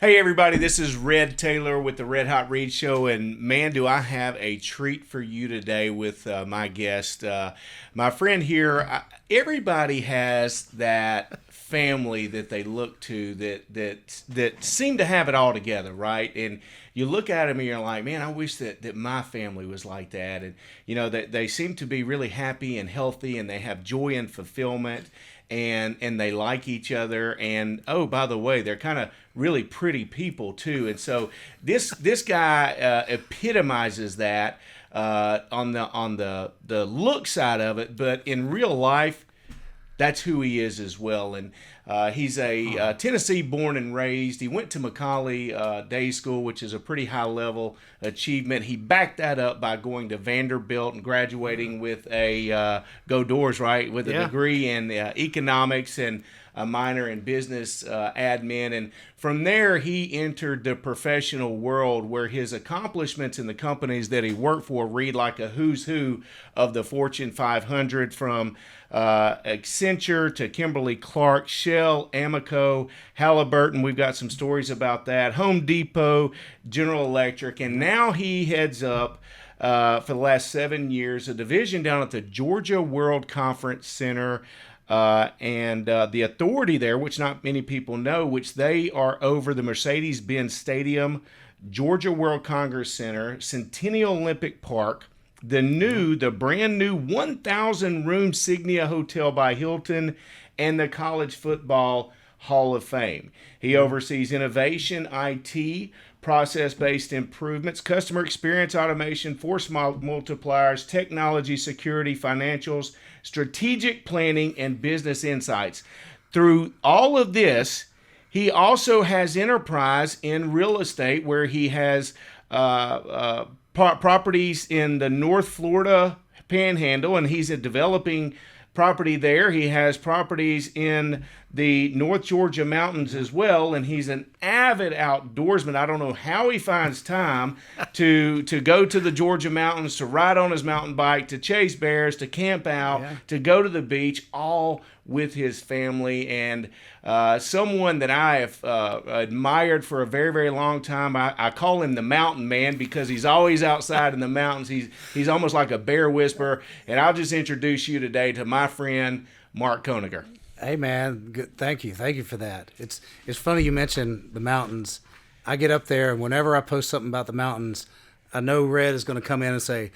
Hey everybody, this is Red Taylor with the Red Hot Read Show, and man, do I have a treat for you today with my guest, my friend here. Everybody has that family that they look to that seem to have it all together, right? And you look at them and you're like, man, I wish that my family was like that, and you know that they seem to be really happy and healthy, and they have joy and fulfillment. And they like each other, and oh, by the way, they're kind of really pretty people too. And so this guy epitomizes that on the look side of it, but in real life, that's who he is as well. And he's a Tennessee born and raised. He went to McCallie Day School, which is a pretty high level achievement. He backed that up by going to Vanderbilt and graduating with a go Doors, right, with a degree in economics and a minor in business admin. And from there, he entered the professional world where his accomplishments in the companies that he worked for read like a who's who of the Fortune 500, from Accenture to Kimberly-Clark, Shell, Amoco, Halliburton. We've got some stories about that. Home Depot, General Electric, and now he heads up for the last 7 years a division down at the Georgia World Conference Center. And the authority there, which not many people know, which they are over the Mercedes-Benz Stadium, Georgia World Congress Center, Centennial Olympic Park, the brand new 1,000-room Signia Hotel by Hilton, and the College Football Hall of Fame. He oversees innovation, IT, process-based improvements, customer experience automation, force multipliers, technology, security, financials, strategic planning, and business insights. Through all of this, he also has enterprise in real estate, where he has properties in the North Florida Panhandle, and he's developing property there. He has properties in the North Georgia mountains as well, and he's an avid outdoorsman. I don't know how he finds time to go to the Georgia mountains, to ride on his mountain bike, to chase bears, to camp out, to go to the beach, all with his family. And someone that I have admired for a very, very long time. I call him the mountain man because he's always outside in the mountains. He's almost like a bear whisperer. And I'll just introduce you today to my friend, Mark Koeninger. Hey man, good. Thank you for that. It's funny you mentioned the mountains. I get up there, and whenever I post something about the mountains, I know Red is going to come in and say,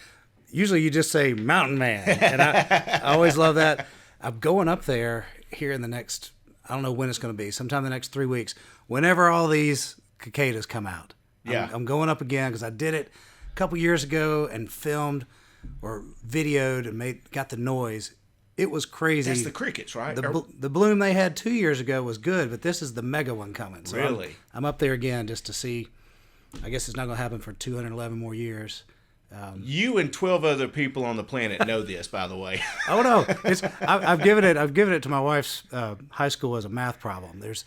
usually you just say mountain man, and I always love that. I'm going up there here in the next, I don't know when it's going to be, sometime in the next 3 weeks, whenever all these cicadas come out. I'm going up again because I did it a couple years ago and filmed or videoed and got the noise. It was crazy. That's the crickets, right? The bloom they had 2 years ago was good, but this is the mega one coming. So really? I'm up there again just to see. I guess it's not going to happen for 211 more years. You and 12 other people on the planet know this, by the way. Oh no, I've given it to my wife's high school as a math problem. There's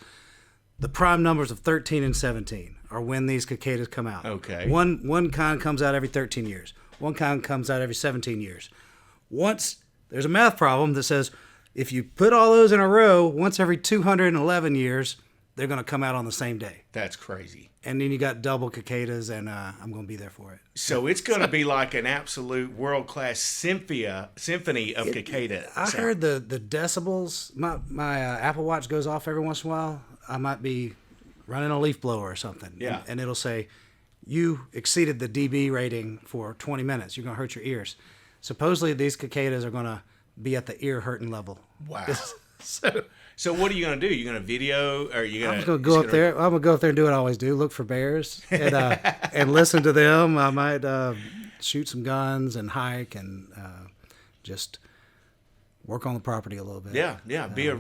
the prime numbers of 13 and 17 are when these cicadas come out. Okay. One kind comes out every 13 years. One kind comes out every 17 years. There's a math problem that says if you put all those in a row, once every 211 years, they're going to come out on the same day. That's crazy. And then you got double cicadas, and I'm going to be there for it. So it's going to be like an absolute world-class symphony of cicadas. I heard the decibels. My Apple Watch goes off every once in a while. I might be running a leaf blower or something. Yeah. And it'll say, you exceeded the dB rating for 20 minutes. You're going to hurt your ears. Supposedly these cicadas are going to be at the ear hurting level. Wow. So what are you going to do? You're going to video, or you going to? I'm going to go up there. I'm going to go up there and do what I always do: look for bears and listen to them. I might shoot some guns and hike and just work on the property a little bit. Yeah. Be a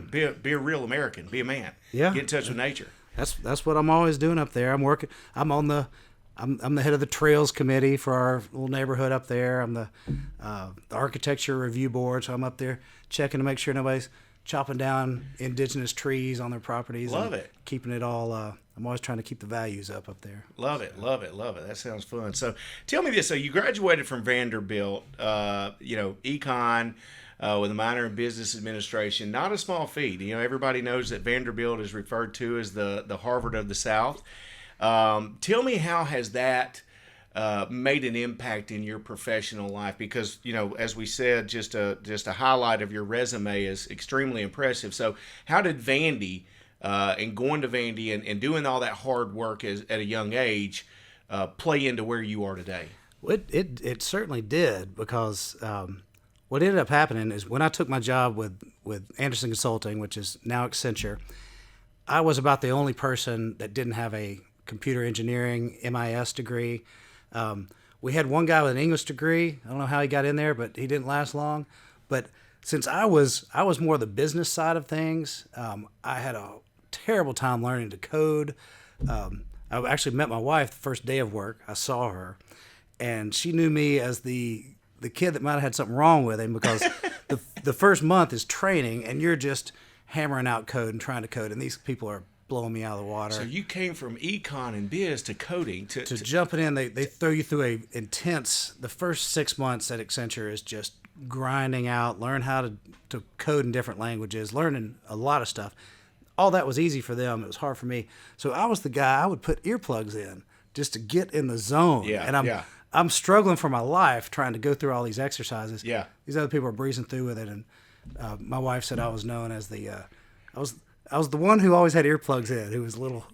real American. Be a man. Yeah. Get in touch with nature. That's what I'm always doing up there. I'm working. I'm the head of the trails committee for our little neighborhood up there. I'm the architecture review board, so I'm up there checking to make sure nobody's chopping down indigenous trees on their properties. Love it. Keeping it all. I'm always trying to keep the values up there. Love it. That sounds fun. So tell me this. So you graduated from Vanderbilt, econ, with a minor in business administration. Not a small feat. Everybody knows that Vanderbilt is referred to as the Harvard of the South. Tell me, how has that made an impact in your professional life? Because as we said, just a highlight of your resume is extremely impressive. So how did Vandy and going to Vandy and doing all that hard work at a young age play into where you are today? Well, it certainly did, because what ended up happening is when I took my job with Anderson Consulting, which is now Accenture, I was about the only person that didn't have a computer engineering MIS degree. We had one guy with an English degree. I don't know how he got in there, but he didn't last long. But since I was more the business side of things, I had a terrible time learning to code. I actually met my wife the first day of work. I saw her, and she knew me as the kid that might have had something wrong with him, because the first month is training, and you're just hammering out code and trying to code, and these people are blowing me out of the water. So you came from econ and biz to coding to jumping in. They throw you through the first 6 months at Accenture is just grinding out, learn how to code in different languages, learning a lot of stuff. All that was easy for them. It was hard for me. So I was the guy, I would put earplugs in just to get in the zone. Yeah, and I'm struggling for my life trying to go through all these exercises. Yeah. These other people are breezing through with it, and my wife said I was known as I was the one who always had earplugs in, who was a little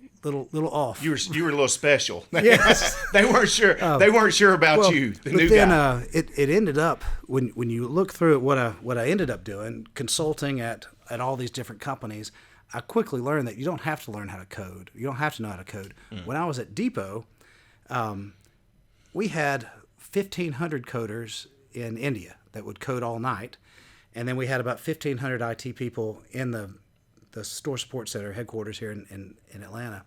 off. You were a little special. Yes. They weren't sure. They weren't sure about you, the new guy. It ended up, when you look through it, what I ended up doing, consulting at all these different companies, I quickly learned that you don't have to learn how to code. You don't have to know how to code. When I was at Depot, we had 1,500 coders in India that would code all night, and then we had about 1,500 IT people in the store support center headquarters here in Atlanta.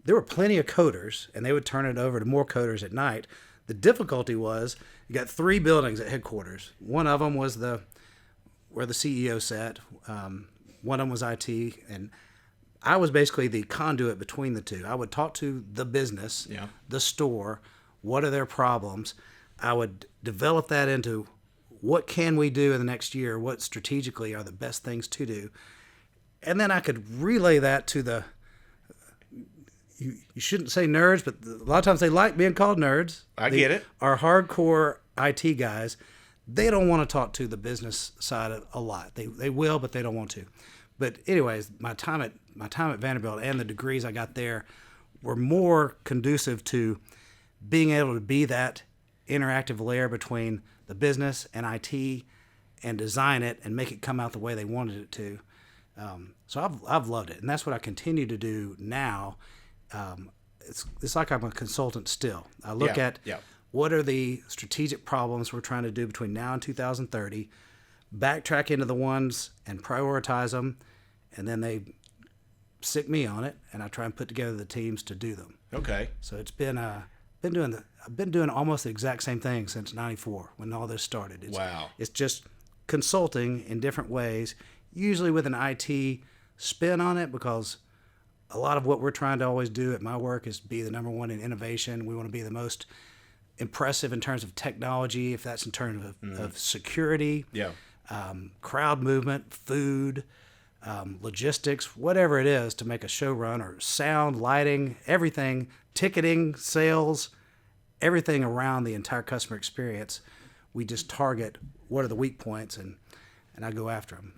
There were plenty of coders, and they would turn it over to more coders at night. The difficulty was you got 3 buildings at headquarters. One of them was where the CEO sat. One of them was IT, and I was basically the conduit between the two. I would talk to the business, the store, what are their problems. I would develop that into what can we do in the next year, what strategically are the best things to do. And then I could relay that to you shouldn't say nerds, but a lot of times they like being called nerds. I get it. Our hardcore IT guys, they don't want to talk to the business side a lot. They will, but they don't want to. But anyways, my time at Vanderbilt and the degrees I got there were more conducive to being able to be that interactive layer between the business and IT, and design it and make it come out the way they wanted it to. So I've loved it, and that's what I continue to do now. It's like I'm a consultant still. I look at what are the strategic problems we're trying to do between now and 2030, backtrack into the ones and prioritize them, and then they stick me on it, and I try and put together the teams to do them. Okay. So it's been I've been doing almost the exact same thing since '94 when all this started. Wow. It's just consulting in different ways, usually with an IT spin on it, because a lot of what we're trying to always do at my work is be the number one in innovation. We want to be the most impressive in terms of technology, if that's in terms of security, crowd movement, food, logistics, whatever it is to make a show run, or sound, lighting, everything, ticketing, sales, everything around the entire customer experience. We just target what are the weak points, and I go after them.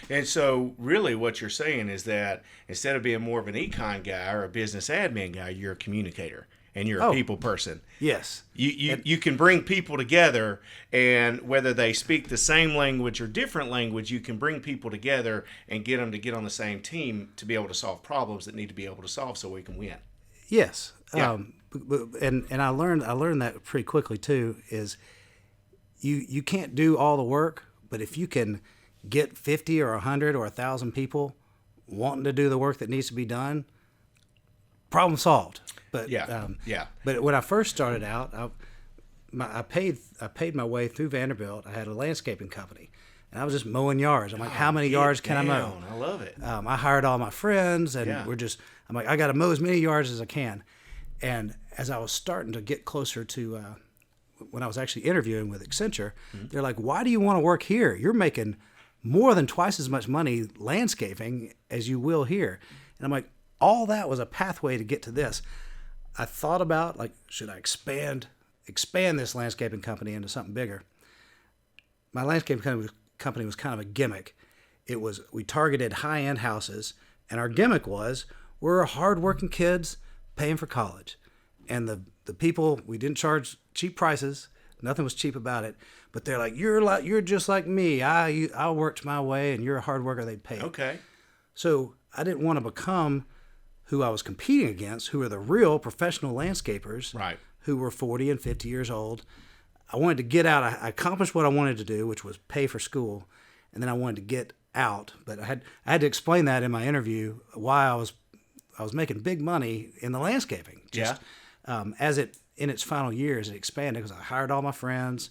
And so really what you're saying is that instead of being more of an econ guy or a business admin guy, you're a communicator and you're a people person. Yes. You can bring people together, and whether they speak the same language or different language, you can bring people together and get them to get on the same team to be able to solve problems that need to be able to solve so we can win. Yes. Yeah. And I learned that pretty quickly too, is you can't do all the work, but if you can get 50 or 100 or 1,000 people wanting to do the work that needs to be done, problem solved. But But when I first started out, I paid my way through Vanderbilt. I had a landscaping company, and I was just mowing yards. I'm like, how many yards can I mow? I love it. I hired all my friends, and I'm like, I got to mow as many yards as I can. And as I was starting to get closer to when I was actually interviewing with Accenture, they're like, "Why do you want to work here? You're making more than twice as much money landscaping as you will here." And I'm like, all that was a pathway to get to this. I thought about, like, should I expand this landscaping company into something bigger? My landscaping company was kind of a gimmick. We targeted high-end houses, and our gimmick was we're hardworking kids paying for college. And the people, we didn't charge cheap prices. Nothing was cheap about it. But they're like, you're just like me. I worked my way, and you're a hard worker. They'd pay. Okay. So I didn't want to become who I was competing against, who are the real professional landscapers, Right. who were 40 and 50 years old. I wanted to get out. I accomplished what I wanted to do, which was pay for school, and then I wanted to get out. But I had to explain that in my interview why I was making big money in the landscaping. As it in its final years, it expanded because I hired all my friends.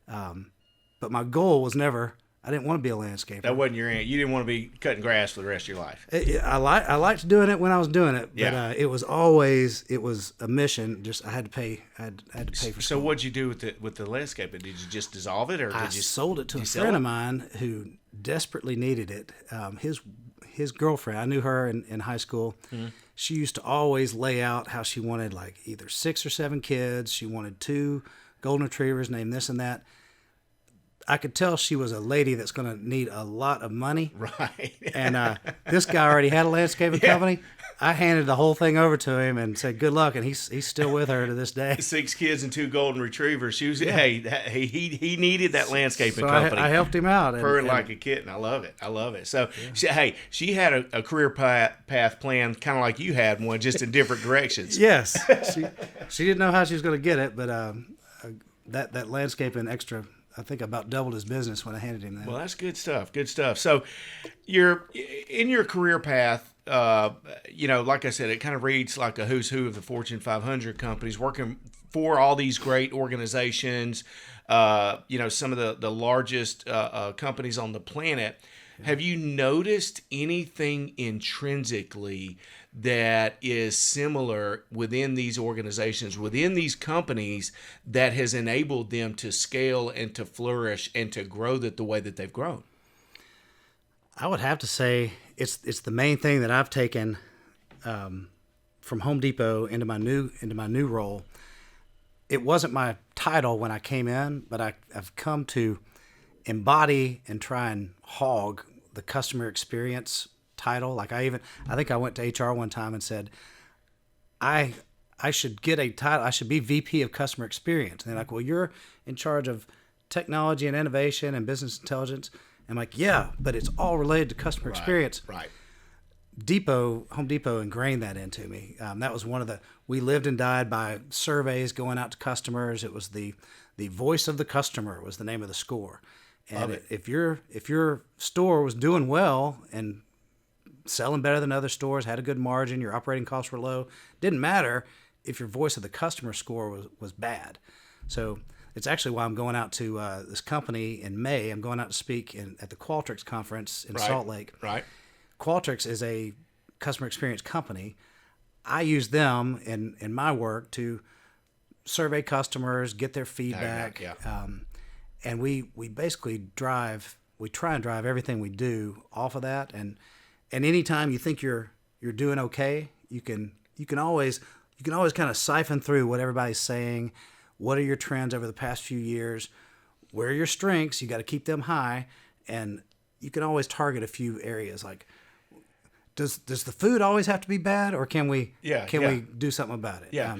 But my goal was never. I didn't want to be a landscaper. That wasn't your. You didn't want to be cutting grass for the rest of your life. I liked doing it when I was doing it, but Yeah. it was a mission. Just I had to pay. I had to pay for. So what'd you do with the landscaping? Did you just dissolve it, or I did you sold it to a sell friend it? of mine who desperately needed it. His girlfriend, I knew her in high school. Mm-hmm. She used to always lay out how she wanted like either 6 or 7 kids. She wanted 2 golden retrievers named this and that. I could tell she was a lady that's going to need a lot of money. Right. And this guy already had a landscaping company. I handed the whole thing over to him and said, "Good luck." And he's still with her to this day. 6 kids and 2 golden retrievers. She was, he needed that landscaping So company. I helped him out. Purring like a kitten. I love it. So, she had a career path plan, kind of like you had one, just in different directions. Yes. She didn't know how she was going to get it, but that landscaping extra, I think, about doubled his business when I handed him that. Well, that's good stuff. Good stuff. So, you're in your career path. Like I said, it kind of reads like a who's who of the Fortune 500 companies, working for all these great organizations. Some of the largest companies on the planet. Have you noticed anything intrinsically that is similar within these organizations, within these companies, that has enabled them to scale and to flourish and to grow the way that they've grown? I would have to say it's the main thing that I've taken from Home Depot into my new role. It wasn't my title when I came in, but I've come to embody and try and hog the customer experience title. Like I think I went to HR one time and said, I should get a title. I should be VP of customer experience. And they're like, well, you're in charge of technology and innovation and business intelligence. I'm like, yeah, but it's all related to customer experience. Right. Home Depot ingrained that into me. That was we lived and died by surveys going out to customers. It was the voice of the customer was the name of the score. And if your store was doing well and selling better than other stores, had a good margin, your operating costs were low, didn't matter if your voice of the customer score was bad. So it's actually why I'm going out to this company in May. I'm going out to speak at the Qualtrics conference in Salt Lake. Right. Qualtrics is a customer experience company. I use them in my work to survey customers, get their feedback. And we basically try and drive everything we do off of that. And anytime you think you're doing okay, you can always kind of siphon through what everybody's saying. What are your trends over the past few years? Where are your strengths? You got to keep them high, and you can always target a few areas. Like, does the food always have to be bad, or can we we do something about it? Yeah.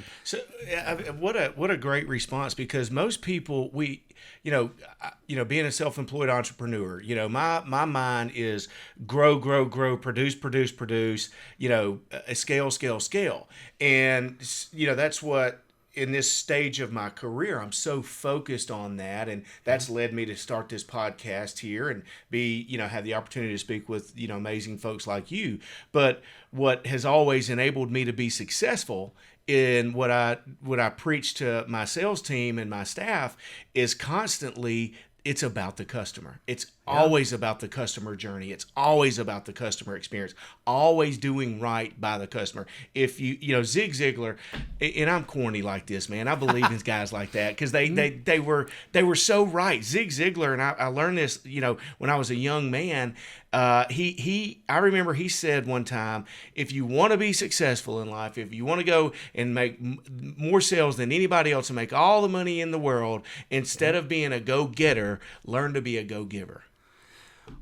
What a great response, because most people being a self-employed entrepreneur, my mind is grow, produce, scale. And, that's what, in this stage of my career, I'm so focused on that. And that's led me to start this podcast here and have the opportunity to speak with, amazing folks like you. But what has always enabled me to be successful in what I preach to my sales team and my staff is constantly, it's about the customer. It's always about the customer journey. It's always about the customer experience. Always doing right by the customer. If Zig Ziglar, and I'm corny like this, man. I believe in guys like that because they were so right. Zig Ziglar, and I learned this, when I was a young man. I remember he said one time, if you want to be successful in life, if you want to go and make more sales than anybody else and make all the money in the world, instead of being a go-getter, learn to be a go-giver.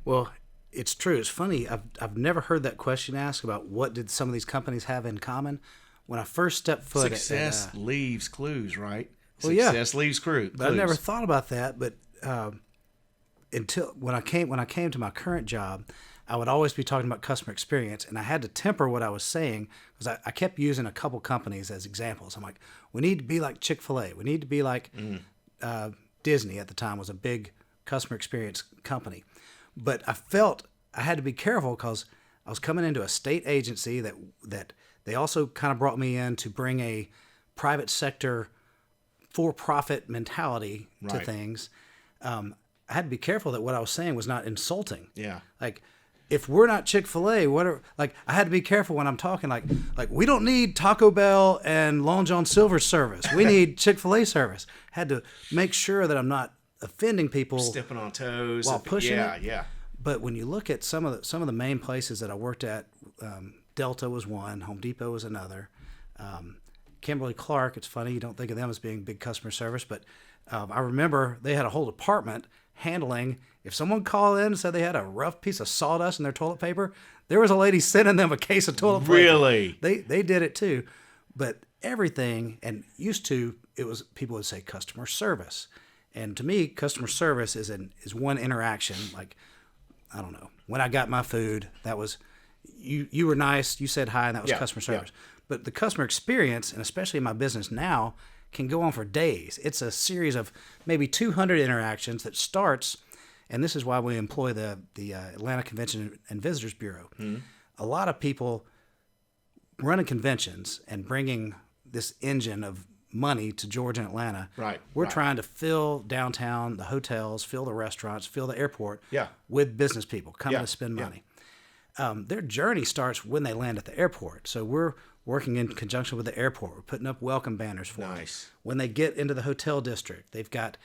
Well, it's true. It's funny. I've never heard that question asked about what did some of these companies have in common. When I first stepped foot, success leaves clues, right? Well, success leaves clues. But I never thought about that. But until when I came to my current job, I would always be talking about customer experience, and I had to temper what I was saying because I kept using a couple companies as examples. I'm like, we need to be like Chick-fil-A. We need to be like Disney at the time was a big customer experience company. But I felt I had to be careful because I was coming into a state agency that they also kind of brought me in to bring a private sector for-profit mentality to things. I had to be careful that what I was saying was not insulting. Yeah. Like, if we're not Chick-fil-A, I had to be careful when I'm talking like we don't need Taco Bell and Long John Silver's service. We need Chick-fil-A service. Had to make sure that I'm not offending people, stepping on toes while pushing it. Yeah. But when you look at some of the main places that I worked at, Delta was one, Home Depot was another. Kimberly-Clark, it's funny you don't think of them as being big customer service, but I remember they had a whole department handling, if someone called in and said they had a rough piece of sawdust in their toilet paper, there was a lady sending them a case of toilet paper. Really? They did it too. But everything, and used to, it was, people would say customer service. And to me, customer service is one interaction. Like, I don't know, when I got my food, that was, you were nice, you said hi, and that was customer service. Yeah. But the customer experience, and especially in my business now, can go on for days. It's a series of maybe 200 interactions that starts, and this is why we employ the Atlanta Convention and Visitors Bureau. Mm-hmm. A lot of people running conventions and bringing this engine of money to Georgia and Atlanta. Right. We're trying to fill downtown, the hotels, fill the restaurants, fill the airport with business people coming to spend money. Their journey starts when they land at the airport. So we're working in conjunction with the airport. We're putting up welcome banners for them. When they get into the hotel district, they've got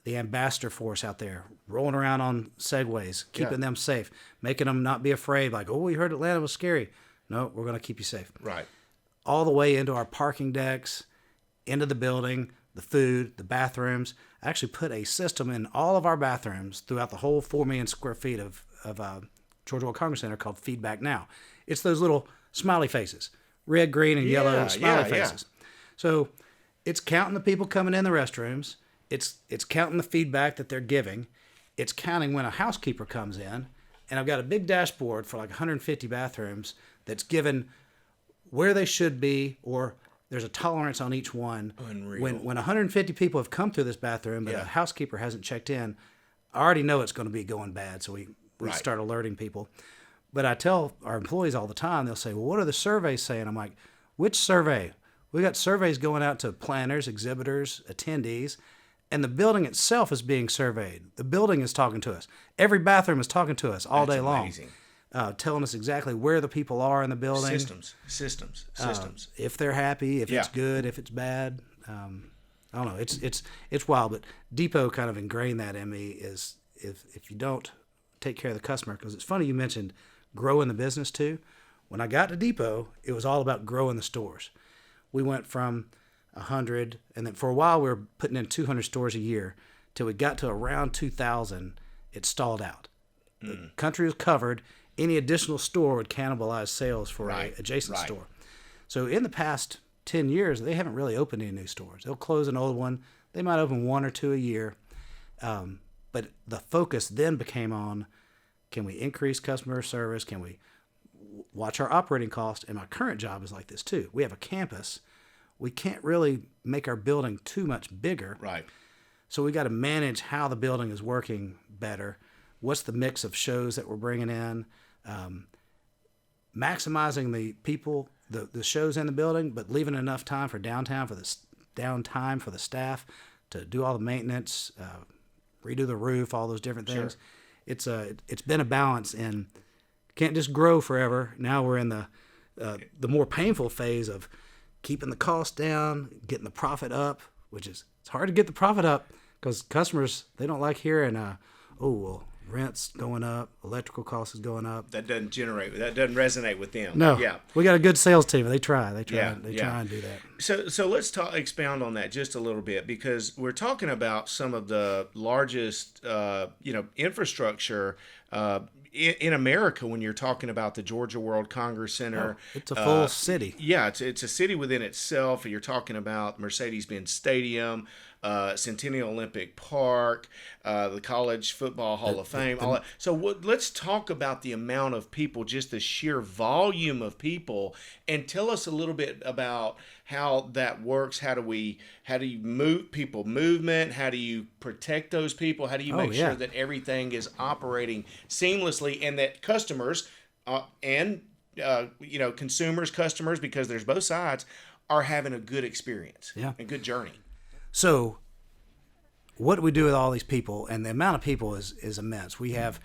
the ambassador force out there rolling around on segways, keeping them safe, making them not be afraid. Like, oh, we heard Atlanta was scary. No, we're going to keep you safe. Right. All the way into our parking decks, into the building, the food, the bathrooms. I actually put a system in all of our bathrooms throughout the whole 4 million square feet of Georgia World Congress Center called Feedback Now. It's those little smiley faces. Red, green, and yellow smiley faces. So it's counting the people coming in the restrooms. It's counting the feedback that they're giving. It's counting when a housekeeper comes in. And I've got a big dashboard for like 150 bathrooms that's given where they should be, or there's a tolerance on each one. Unreal. When 150 people have come through this bathroom, but a housekeeper hasn't checked in, I already know it's going to be going bad. So we start alerting people. But I tell our employees all the time, they'll say, well, what are the surveys saying? I'm like, which survey? We got surveys going out to planners, exhibitors, attendees, and the building itself is being surveyed. The building is talking to us. Every bathroom is talking to us all day long. Telling us exactly where the people are in the building. Systems. If they're happy, if it's good, if it's bad. I don't know. It's wild, but Depot kind of ingrained that in me is if you don't take care of the customer, because it's funny you mentioned growing the business too. When I got to Depot, it was all about growing the stores. We went from 100, and then for a while we were putting in 200 stores a year, till we got to around 2,000. It stalled out. The country was covered. Any additional store would cannibalize sales for an adjacent store. So in the past 10 years, they haven't really opened any new stores. They'll close an old one. They might open 1 or 2 a year. But the focus then became on, can we increase customer service? Can we watch our operating costs? And my current job is like this too. We have a campus. We can't really make our building too much bigger. Right. So we got to manage how the building is working better. What's the mix of shows that we're bringing in? Maximizing the people, the shows in the building, but leaving enough time for downtime for the staff to do all the maintenance, redo the roof, all those different things. it's been a balance, and can't just grow forever. Now we're in the more painful phase of keeping the cost down, getting the profit up, which is, it's hard to get the profit up because customers, they don't like hearing, rent's going up, electrical costs is going up. That doesn't resonate with them. No. Yeah. We got a good sales team. They try and do that. So let's expound on that just a little bit, because we're talking about some of the largest, infrastructure, in America, when you're talking about the Georgia World Congress Center. It's a full city. Yeah, it's a city within itself. You're talking about Mercedes-Benz Stadium, Centennial Olympic Park, the College Football Hall of Fame. All that. So let's talk about the amount of people, just the sheer volume of people, and tell us a little bit about how that works. How do you move people movement? How do you protect those people? How do you make sure that everything is operating seamlessly, and that customers consumers, customers, because there's both sides, are having a good experience, a good journey? So what do we do with all these people? And the amount of people is immense. We have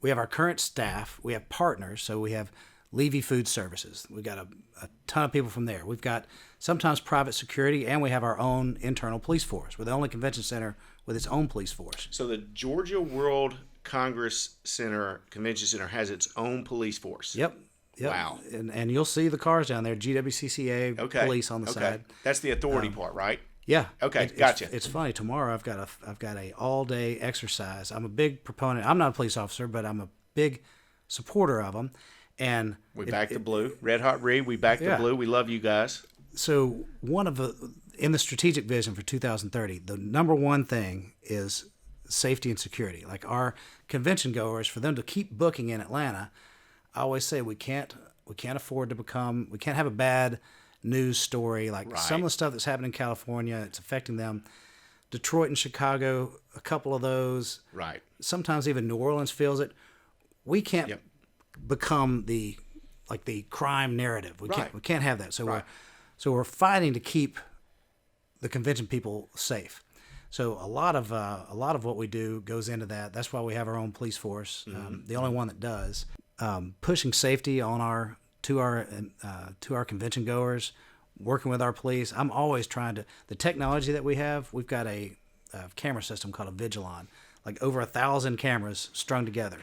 our current staff. We have partners. So we have Levy Food Services. We've got a ton of people from there. We've got sometimes private security, and we have our own internal police force. We're the only convention center with its own police force. So the Georgia World Congress Center, Convention Center, has its own police force. Yep. Wow. And you'll see the cars down there, GWCCA police on the side. That's the authority part, right? Yeah. Okay, gotcha. It's funny. Tomorrow I've got a all day exercise. I'm a big proponent. I'm not a police officer, but I'm a big supporter of them. And we back the blue. Red Hot Reed, we back the blue. We love you guys. So in the strategic vision for 2030, the number one thing is safety and security. Like our convention goers, for them to keep booking in Atlanta, I always say we can't afford we can't have a bad news story. Like some of the stuff that's happening in California, it's affecting them. Detroit and Chicago, a couple of those. Right. Sometimes even New Orleans feels it. We can't become the crime narrative. We can't have that. So we're fighting to keep the convention people safe. So a lot of what we do goes into that. That's why we have our own police force, the only one that does. Pushing safety on to our convention goers, working with our police. I'm always trying to, the technology that we have, we've got a camera system called a Vigilon, like over 1,000 cameras strung together,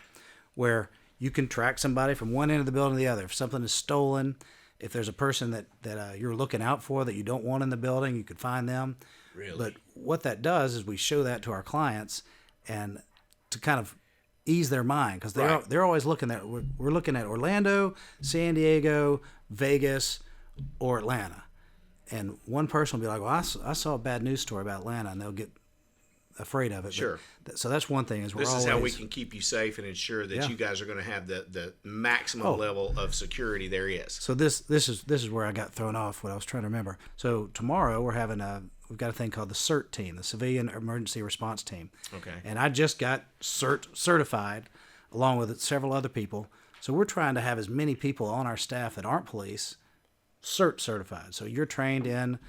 where you can track somebody from one end of the building to the other. If something is stolen, if there's a person that you're looking out for that you don't want in the building, you could find them. Really? But what that does is we show that to our clients, and to kind of ease their mind, because they're always looking at, we're looking at Orlando, San Diego, Vegas, or Atlanta. And one person will be like, well, I saw a bad news story about Atlanta, and they'll get afraid of it. Sure. So that's one thing. Is this is how we can keep you safe and ensure that you guys are going to have the maximum level of security there is. So this is where I got thrown off, what I was trying to remember. So tomorrow we've got a thing called the CERT team, the Civilian Emergency Response Team. Okay. And I just got certified along with several other people. So we're trying to have as many people on our staff that aren't police CERT certified. So you're trained in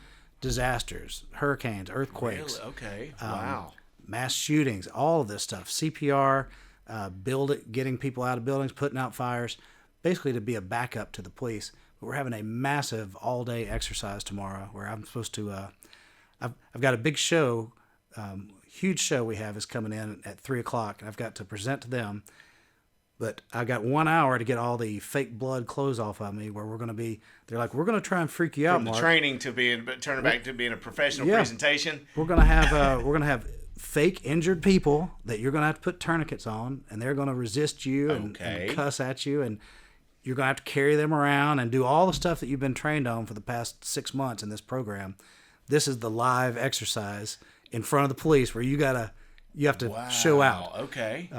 disasters, hurricanes, earthquakes. Really? Okay. Wow. Mass shootings, all of this stuff. CPR, getting people out of buildings, putting out fires, basically to be a backup to the police. But we're having a massive all-day exercise tomorrow where I'm supposed to. I've got a big show, huge show we have is coming in at 3:00, and I've got to present to them. But I got 1 hour to get all the fake blood clothes off of me, where they're like, we're going to try and freak you out, From the Mark. training to turn it back to being a professional presentation. We're going to have fake injured people that you're going to have to put tourniquets on, and they're going to resist you and cuss at you, and you're going to have to carry them around and do all the stuff that you've been trained on for the past 6 months in this program. This is the live exercise in front of the police where you have to show out. Okay.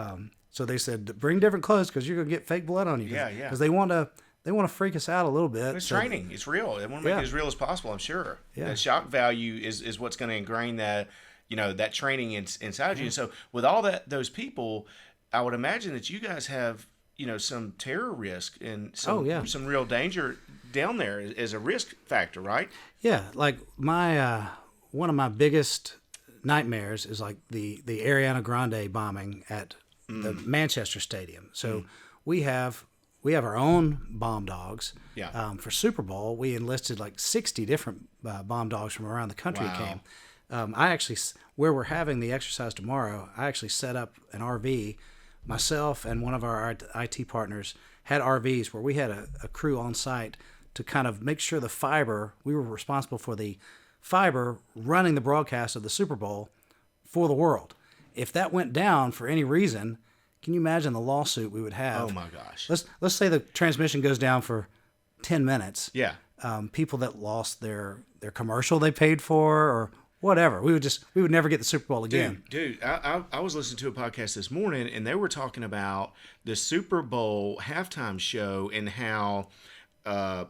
So they said, bring different clothes because you're going to get fake blood on you. Because they want to freak us out a little bit. It's training. It's real. They want to make it as real as possible, I'm sure. Yeah. The shock value is what's going to ingrain that, that training inside you. And so with all those people, I would imagine that you guys have, some terror risk and some real danger down there as a risk factor, right? Yeah. Like one of my biggest nightmares is like the Ariana Grande bombing at the Manchester Stadium. So we have our own bomb dogs. Yeah. For Super Bowl, we enlisted like 60 different bomb dogs from around the country that came. I actually, where we're having the exercise tomorrow, I actually set up an RV. Myself and one of our IT partners had RVs where we had a crew on site to kind of make sure the fiber, we were responsible for the fiber running the broadcast of the Super Bowl for the world. If that went down for any reason, can you imagine the lawsuit we would have? Oh my gosh. Let's say the transmission goes down for 10 minutes. Yeah. People that lost their commercial they paid for or whatever. We would never get the Super Bowl again. Dude, I was listening to a podcast this morning, and they were talking about the Super Bowl halftime show and how, for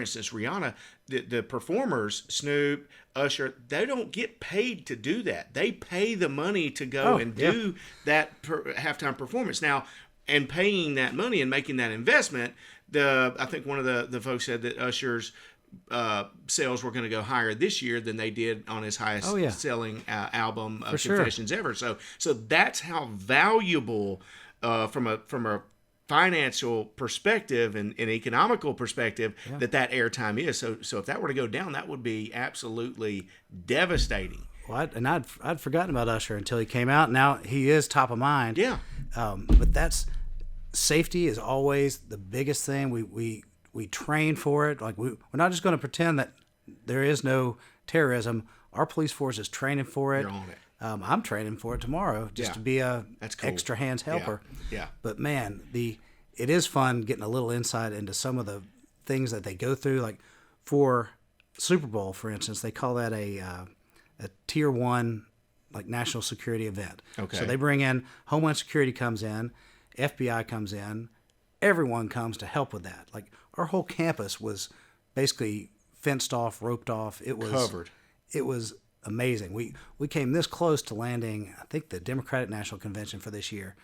instance, Rihanna, the performers, Snoop, Usher, they don't get paid to do that. They pay the money to go do that halftime performance. Now, and paying that money and making that investment, I think one of the folks said that Usher's sales were going to go higher this year than they did on his highest selling album of Confessions ever. So that's how valuable from a financial perspective and economical perspective that airtime is. So if that were to go down, that would be absolutely devastating. Well, I'd forgotten about Usher until he came out. Now he is top of mind. Yeah. But safety is always the biggest thing. We train for it. Like we're not just going to pretend that there is no terrorism. Our police force is training for it. You're on it. I'm training for it tomorrow just to be That's cool. extra hands helper. Yeah. But man, it is fun getting a little insight into some of the things that they go through. Like for Super Bowl, for instance, they call that a tier 1 like national security event. Okay. So they bring in Homeland Security comes in, FBI comes in, everyone comes to help with that. Like our whole campus was basically fenced off, roped off. It was covered. It was amazing. We came this close to landing, I think, the Democratic National Convention for this year.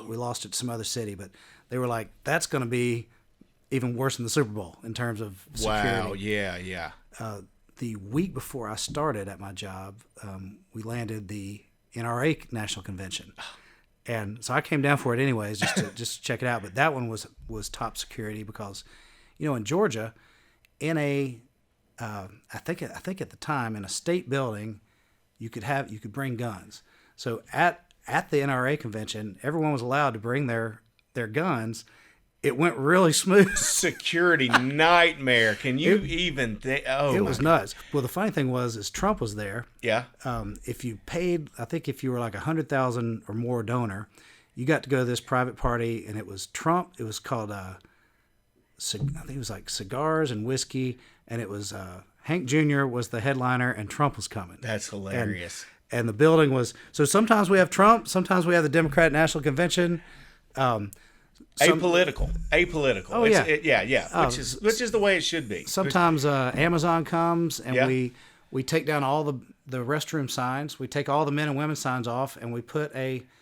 We lost it to some other city, but they were like, that's going to be even worse than the Super Bowl in terms of security. Wow, yeah. The week before I started at my job, we landed the NRA National Convention. And so I came down for it anyways, just to check it out. But that one was top security because, in Georgia, in I think at the time in a state building, you could bring guns. So at the NRA convention, everyone was allowed to bring their guns. It went really smooth. Security nightmare. Can you even think? Oh, it was nuts. Well, the funny thing is Trump was there. Yeah. If you paid, I think if you were like 100,000 or more donor, you got to go to this private party, and it was Trump. It was called I think it was like cigars and whiskey, and it was Hank Jr. was the headliner, and Trump was coming. That's hilarious. And the building was so. Sometimes we have Trump. Sometimes we have the Democratic National Convention. Apolitical. Oh, yeah. Which is the way it should be. Sometimes Amazon comes and we take down all the restroom signs. We take all the men and women signs off, and we put the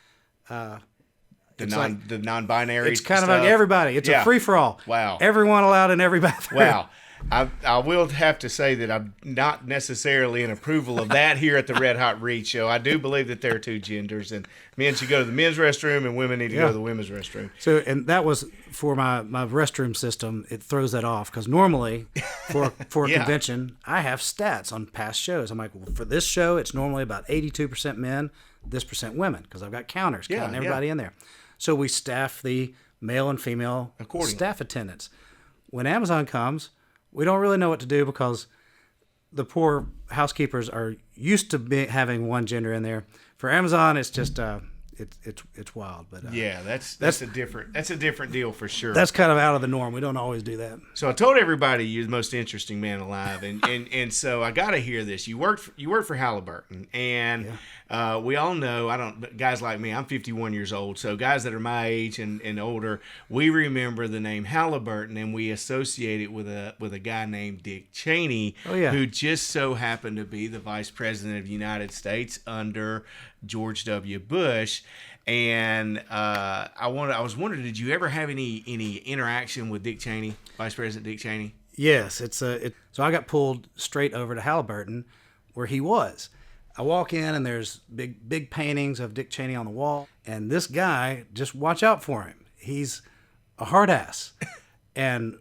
non-binary. It's kind stuff. of like everybody. It's a free for all. Wow. Everyone allowed in every bathroom. Wow. I will have to say that I'm not necessarily in approval of that here at the Red Hot Read Show. I do believe that there are two genders, and men should go to the men's restroom, and women need to go to the women's restroom. So, and that was for my restroom system. It throws that off because normally for a convention, I have stats on past shows. I'm like, well, for this show, it's normally about 82% men, this percent women, because I've got counters counting everybody in there. So we staff the male and female staff attendants. When Amazon comes, we don't really know what to do because the poor housekeepers are used to having one gender in there. For Amazon, it's just it's wild. But that's a different deal for sure. That's kind of out of the norm. We don't always do that. So I told everybody you're the most interesting man alive, and so I got to hear this. You worked for Halliburton, and we all know guys like me. I'm 51 years old, so guys that are my age and older, we remember the name Halliburton, and we associate it with a guy named Dick Cheney, who just so happened to be the Vice President of the United States under George W. Bush. And I was wondering, did you ever have any interaction with Dick Cheney, Vice President Dick Cheney? Yes, so I got pulled straight over to Halliburton, where he was. I walk in and there's big paintings of Dick Cheney on the wall, and this guy, just watch out for him. He's a hard ass, and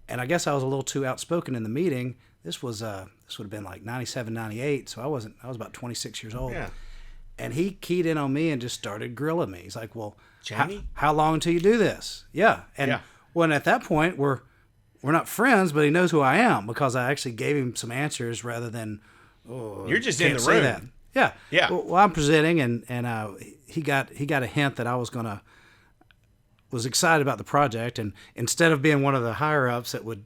I guess I was a little too outspoken in the meeting. This would have been like 97, 98, so I was about 26 years old. Yeah. And he keyed in on me and just started grilling me. He's like, "Well, Cheney? how long until you do this?" Yeah. And when at that point we're not friends, but he knows who I am because I actually gave him some answers rather than you're just in the say room. that. Yeah. Yeah. Well, I'm presenting, and he got a hint that I was excited about the project, and instead of being one of the higher ups that would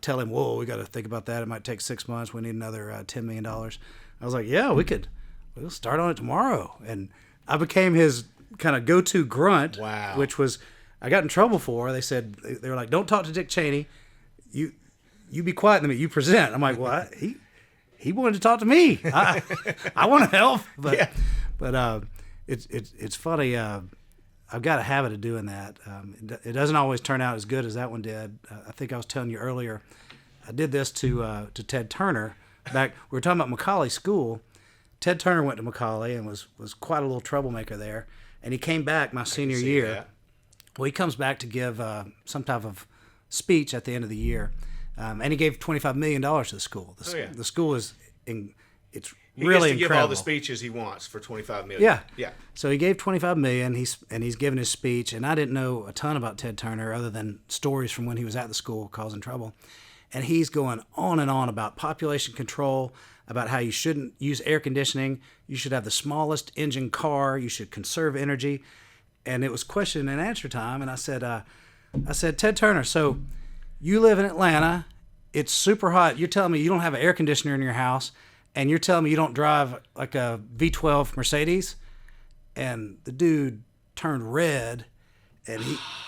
tell him, "Whoa, we got to think about that. It might take 6 months. We need another $10 million." I was like, "Yeah, we'll start on it tomorrow." And I became his kind of go-to grunt. Wow. Which was, I got in trouble for. They said, they were like, "Don't talk to Dick Cheney. You be quiet in the meeting. You present." I'm like, "Well, he wanted to talk to me. I want to help." But it's funny. I've got a habit of doing that. It doesn't always turn out as good as that one did. I think I was telling you earlier, I did this to Ted Turner. We were talking about Macaulay School. Ted Turner went to Macaulay and was quite a little troublemaker there. And he came back my senior year. That. Well, he comes back to give some type of speech at the end of the year. And he gave $25 million to the school. The school is it's he really gets to give incredible. all the speeches he wants for $25 million. Yeah. Yeah. So he gave $25 million. He's given his speech, and I didn't know a ton about Ted Turner other than stories from when he was at the school causing trouble. And he's going on and on about population control, about how you shouldn't use air conditioning, you should have the smallest engine car, you should conserve energy. And it was question and answer time, and I said, "Ted Turner, so you live in Atlanta, it's super hot. You're telling me you don't have an air conditioner in your house, and you're telling me you don't drive like a V12 Mercedes?" And the dude turned red, and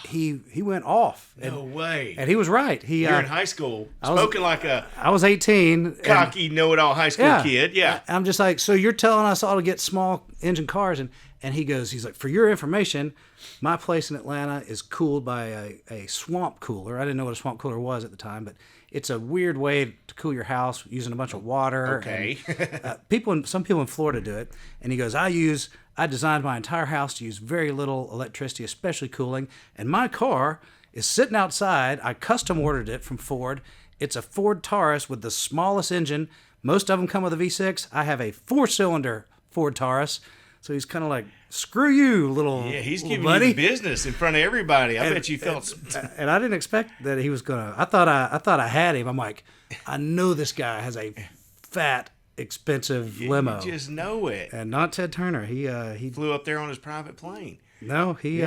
he went off. No way. And he was right. You're in high school, spoken like a I was 18. cocky, know-it-all high school kid. Yeah. I'm just like, "So you're telling us all to get small engine cars?" And he's like, "For your information, my place in Atlanta is cooled by a swamp cooler." I didn't know what a swamp cooler was at the time, but it's a weird way to cool your house using a bunch of water. Okay. And, some people in Florida do it. And he goes, I designed my entire house to use very little electricity, especially cooling. And my car is sitting outside. I custom ordered it from Ford. It's a Ford Taurus with the smallest engine. Most of them come with a V6. I have a 4-cylinder Ford Taurus. So he's kind of like, "Screw you, little He's little giving buddy." you business in front of everybody. I bet you felt. And I didn't expect that he was gonna. I thought I had him. I'm like, I know this guy has a fat, expensive limo. You just know it. And not Ted Turner. He Flew up there on his private plane. no. He's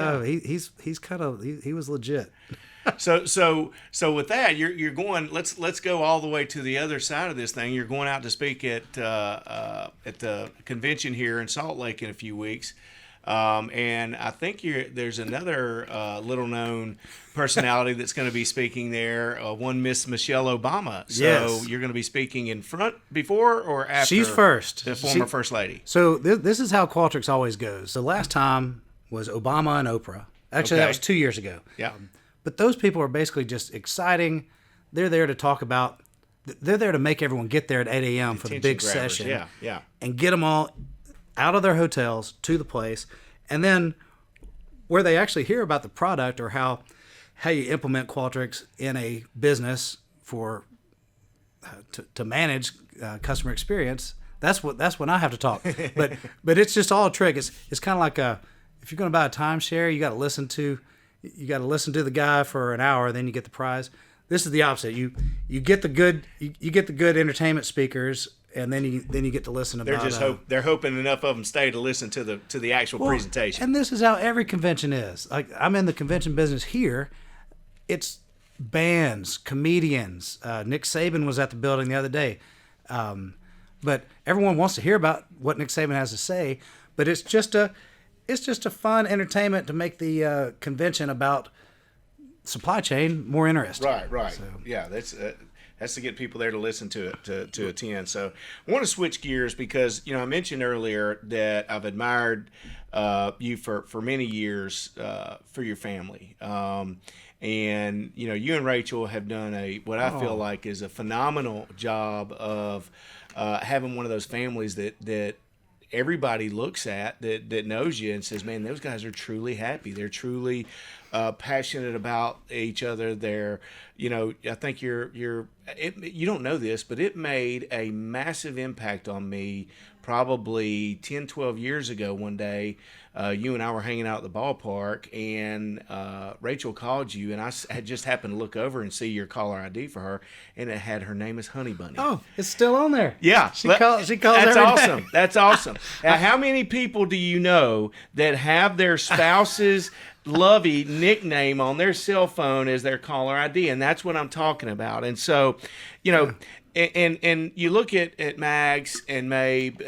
kind of he was legit. So with that, you're going. Let's go all the way to the other side of this thing. You're going out to speak at the convention here in Salt Lake in a few weeks, and I think there's another little known personality that's going to be speaking there. One Miss Michelle Obama. So Yes. you're going to be speaking in front, before, or after. She's first. The former first lady. So this is how Qualtrics always goes. The last time was Obama and Oprah. Actually, that Okay. was 2 years ago. Yeah. But those people are basically just exciting. They're there to talk about. They're there to make everyone get there at 8 a.m. for the Attention big grabbers. session. Yeah. And get them all out of their hotels to the place. And then where they actually hear about the product or how you implement Qualtrics in a business for to manage customer experience. That's when I have to talk. But it's just all a trick. It's kind of like if you're going to buy a timeshare, you got to listen to the guy for an hour, then you get the prize. This is the opposite. You get the good entertainment speakers, and then you get to listen about. They're hoping enough of them stay to listen to the actual presentation. And this is how every convention is. Like, I'm in the convention business here. It's bands, comedians. Nick Saban was at the building the other day. But everyone wants to hear about what Nick Saban has to say. But it's just a fun entertainment to make the convention about supply chain more interesting. Right. So, yeah, that's to get people there to listen to it, to attend. So I want to switch gears because I mentioned earlier that I've admired you for many years for your family, And you and Rachel have done what I feel like is a phenomenal job of having one of those families that everybody looks at that knows you and says, man, those guys are truly happy. They're truly passionate about each other. They're, I think you don't know this, but it made a massive impact on me probably 10, 12 years ago. One day, you and I were hanging out at the ballpark, and Rachel called you, and I had just happened to look over and see your caller ID for her, and it had her name as Honey Bunny. Oh, it's still on there. Yeah. She calls That's every awesome. day. That's awesome. Now, how many people do you know that have their spouse's lovey nickname on their cell phone as their caller ID? And that's what I'm talking about. And so, and you look at Mags and Mabe,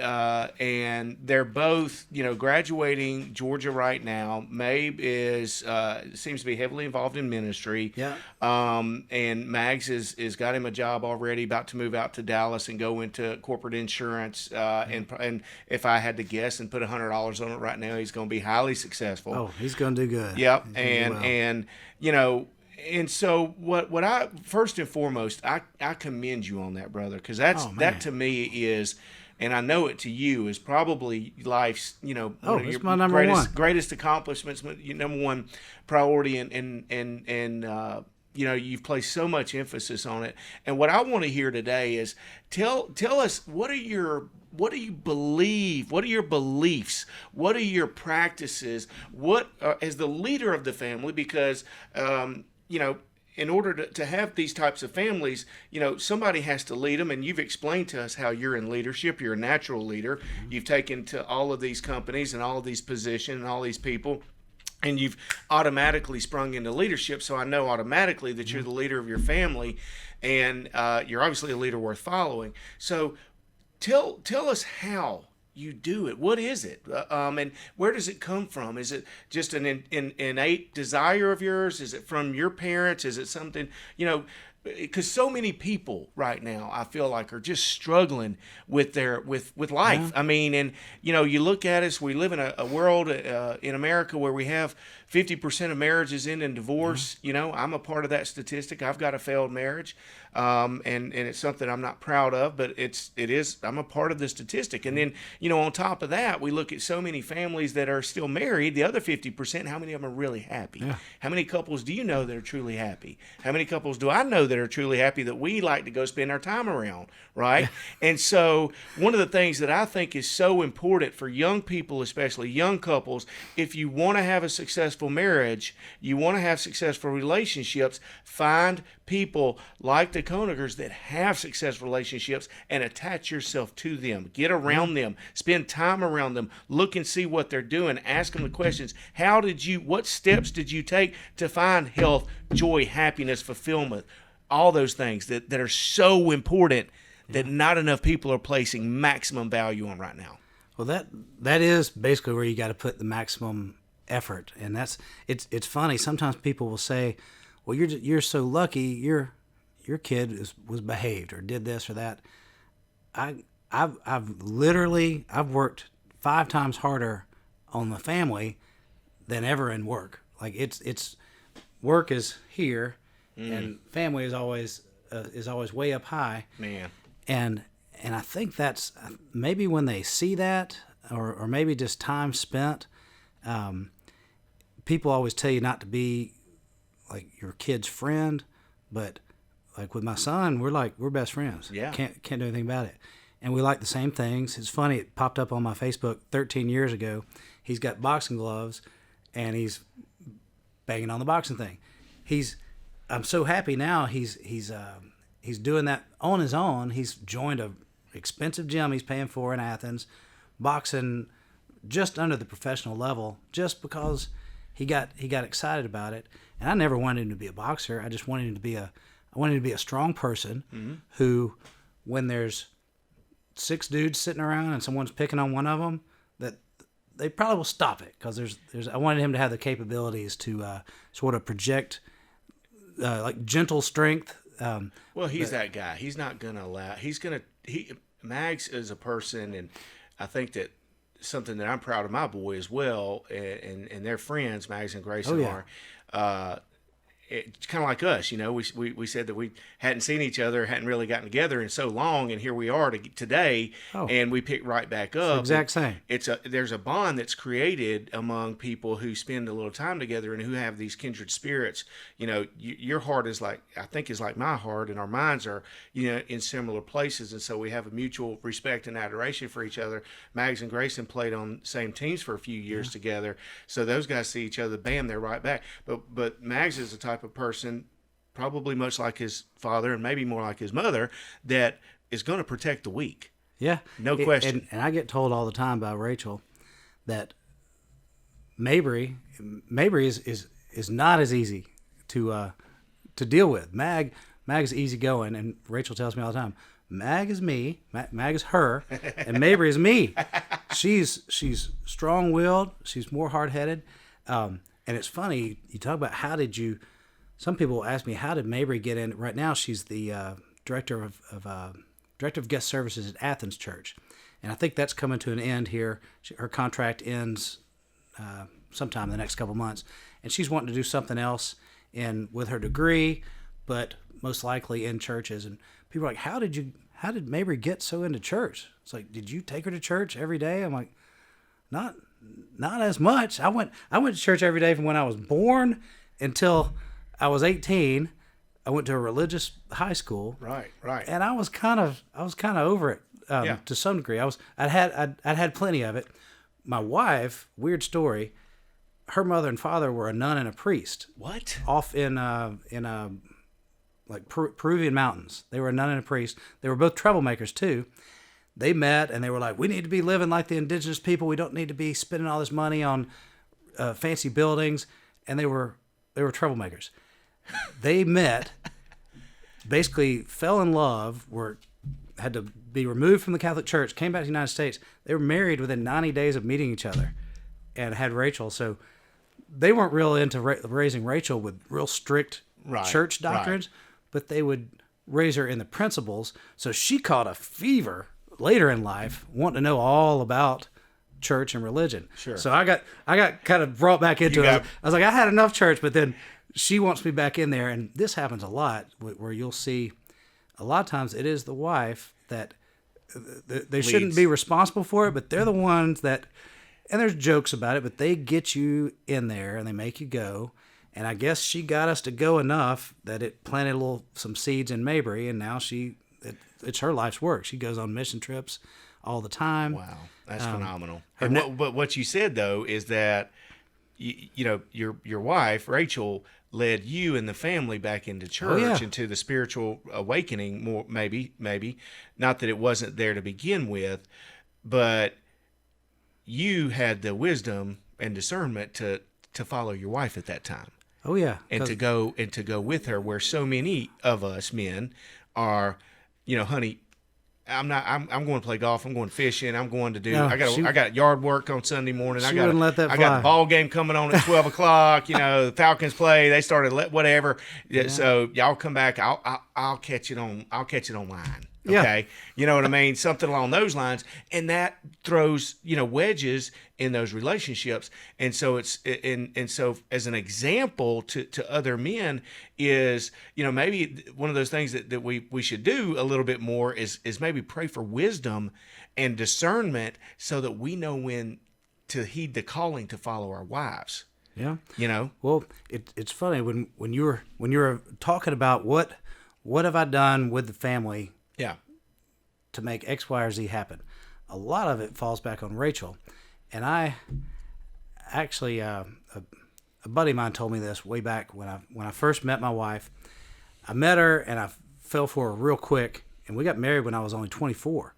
and they're both, graduating Georgia right now. Mabe seems to be heavily involved in ministry. Yeah. And Mags is got him a job already, about to move out to Dallas and go into corporate insurance. And if I had to guess and put $100 on it right now, he's going to be highly successful. Oh, he's going to do good. Yep. And so what I first and foremost, I commend you on that, brother, because that to me is, and I know it to you, is probably life's one of your my number greatest accomplishments, your number one priority, and you've placed so much emphasis on it. And what I want to hear today is tell us, what do you believe? What are your beliefs? What are your practices? What as the leader of the family? Because in order to have these types of families, somebody has to lead them. And you've explained to us how you're in leadership. You're a natural leader. Mm-hmm. You've taken to all of these companies and all of these positions and all these people, and you've automatically sprung into leadership. So I know automatically that you're the leader of your family, and you're obviously a leader worth following. So tell us how you do it. What is it? And where does it come from? Is it just an innate desire of yours? Is it from your parents? Is it something, because so many people right now, I feel like, are just struggling with with life. Yeah. I mean, and you look at us, we live in a world in America where we have 50% of marriages end in divorce. Mm-hmm. I'm a part of that statistic. I've got a failed marriage. And it's something I'm not proud of, but I'm a part of the statistic. And then, on top of that, we look at so many families that are still married. The other 50%, how many of them are really happy? Yeah. How many couples do you know that are truly happy? How many couples do I know that are truly happy that we like to go spend our time around, right? Yeah. And so one of the things that I think is so important for young people, especially young couples, if you want to have a successful marriage, you want to have successful relationships, find people like the Koenigers that have successful relationships and attach yourself to them. Get around them. Spend time around them. Look and see what they're doing. Ask them the questions. What steps did you take to find health, joy, happiness, fulfillment? All those things that are so important that not enough people are placing maximum value on right now. Well, that is basically where you got to put the maximum effort. And it's funny. Sometimes people will say, well, you're so lucky your kid was behaved or did this or that. I've worked 5 times harder on the family than ever in work. Like it's work is here, and family is always way up high. Man. And I think that's maybe when they see that, or maybe just time spent. People always tell you not to be like your kid's friend, but like with my son, we're best friends. Yeah. Can't do anything about it. And we like the same things. It's funny, it popped up on my Facebook 13 years ago. He's got boxing gloves and he's banging on the boxing thing. I'm so happy now he's doing that on his own. He's joined a expensive gym he's paying for in Athens, boxing just under the professional level, just because he got excited about it. And I never wanted him to be a boxer. I just wanted him to be a strong person who, when there's 6 dudes sitting around and someone's picking on one of them, that they probably will stop it, because I wanted him to have the capabilities to sort of project like gentle strength. Well, he's that guy. He's not going to allow. Mags is a person, and I think that something that I'm proud of my boy as well, and their friends, Mags and Grayson are. it's kind of like us, we said that we hadn't seen each other, hadn't really gotten together in so long, and here we are today, and we pick right back up. Exact same. There's a bond that's created among people who spend a little time together and who have these kindred spirits. Your heart is like my heart, and our minds are, in similar places, and so we have a mutual respect and adoration for each other. Mags and Grayson played on the same teams for a few years together, so those guys see each other, bam, they're right back. But Mags is the type of person, probably much like his father and maybe more like his mother, that is going to protect the weak. Yeah, no question. And I get told all the time by Rachel that Mabry is not as easy to deal with. Mag's easygoing, and Rachel tells me all the time, Mag is me, Mag is her, and Mabry is me. She's strong-willed. She's more hard-headed. And it's funny, you talk about some people ask me, how did Mabry get in? Right now, she's the director of guest services at Athens Church. And I think that's coming to an end here. Her contract ends sometime in the next couple months. And she's wanting to do something else with her degree, but most likely in churches. And people are like, how did Mabry get so into church? It's like, did you take her to church every day? I'm like, not as much. I went to church every day from when I was born until I was 18. I went to a religious high school. Right. And I was kind of over it to some degree. I'd had plenty of it. My wife, weird story, her mother and father were a nun and a priest. What? Off in Peruvian mountains. They were a nun and a priest. They were both troublemakers too. They met and they were like, we need to be living like the indigenous people. We don't need to be spending all this money on fancy buildings. And they were troublemakers. They met, basically fell in love, had to be removed from the Catholic Church, came back to the United States. They were married within 90 days of meeting each other and had Rachel. So they weren't real into raising Rachel with real strict church doctrines, but they would raise her in the principles. So she caught a fever later in life, wanting to know all about church and religion. Sure. So I got kind of brought back into it. I was like, I had enough church, but then she wants me back in there. And this happens a lot where you'll see a lot of times it is the wife that they shouldn't be responsible for it, but they're the ones that, and there's jokes about it, but they get you in there and they make you go. And I guess she got us to go enough that it planted some seeds in Mabry, and now it's her life's work. She goes on mission trips all the time. Wow, that's phenomenal. But what you said though is that your wife Rachel led you and the family back into church, into the spiritual awakening. More maybe not that it wasn't there to begin with, but you had the wisdom and discernment to follow your wife at that time. Oh yeah, and to go with her, where so many of us men are, honey, I'm going to play golf. I'm going fishing. I'm going to do. I got yard work on Sunday morning. I got the ball game coming on at 12 o'clock. The Falcons play. They started whatever. Yeah. So y'all come back. I'll catch it on. I'll catch it online. Okay. Yeah. You know what I mean? Something along those lines. And that throws, wedges in those relationships. And so so as an example to other men is, maybe one of those things that we should do a little bit more is maybe pray for wisdom and discernment so that we know when to heed the calling to follow our wives. Yeah. Well, it's funny when you were talking about what have I done with the family. Yeah. To make X, Y, or Z happen. A lot of it falls back on Rachel. And I actually, a buddy of mine told me this way back when I first met my wife. I met her and I fell for her real quick. And we got married when I was only 24.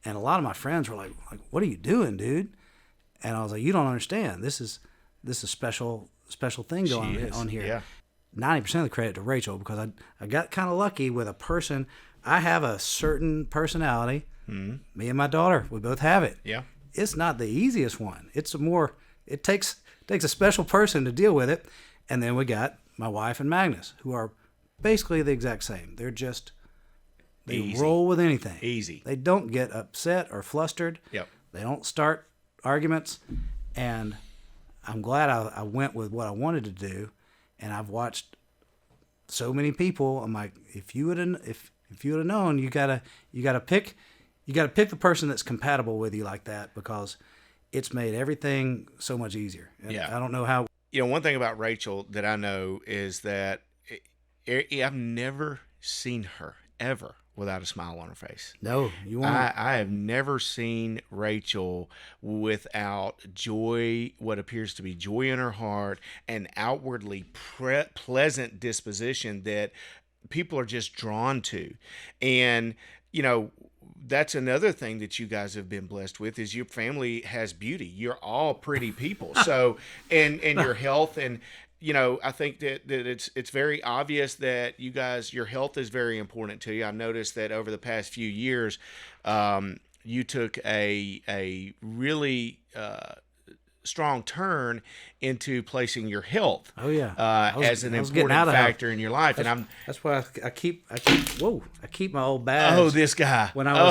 And a lot of my friends were like, what are you doing, dude? And I was like, you don't understand. This is a special thing going on here. Yeah. 90% of the credit to Rachel, because I got kind of lucky with a person. I have a certain personality. Mm-hmm. Me and my daughter, we both have it. Yeah. It's not the easiest one. It takes a special person to deal with it. And then we got my wife and Magnus, who are basically the exact same. They're just, they easy. Roll with anything. Easy. They don't get upset or flustered. Yep. They don't start arguments. And I'm glad I went with what I wanted to do. And I've watched so many people. I'm like, if you would have known, you gotta pick the person that's compatible with you like that, because it's made everything so much easier. And Yeah. I don't know how. One thing about Rachel that I know is that I've never seen her ever without a smile on her face. No, you won't. I have never seen Rachel without joy, what appears to be joy in her heart, and outwardly pleasant disposition that people are just drawn to. And, that's another thing that you guys have been blessed with, is your family has beauty. You're all pretty people. So, and your health, and I think that it's very obvious that you guys, your health is very important to you. I noticed that over the past few years, you took a really strong turn into placing your health as an important factor in your life. That's why I keep my old badge. Oh, this guy. When I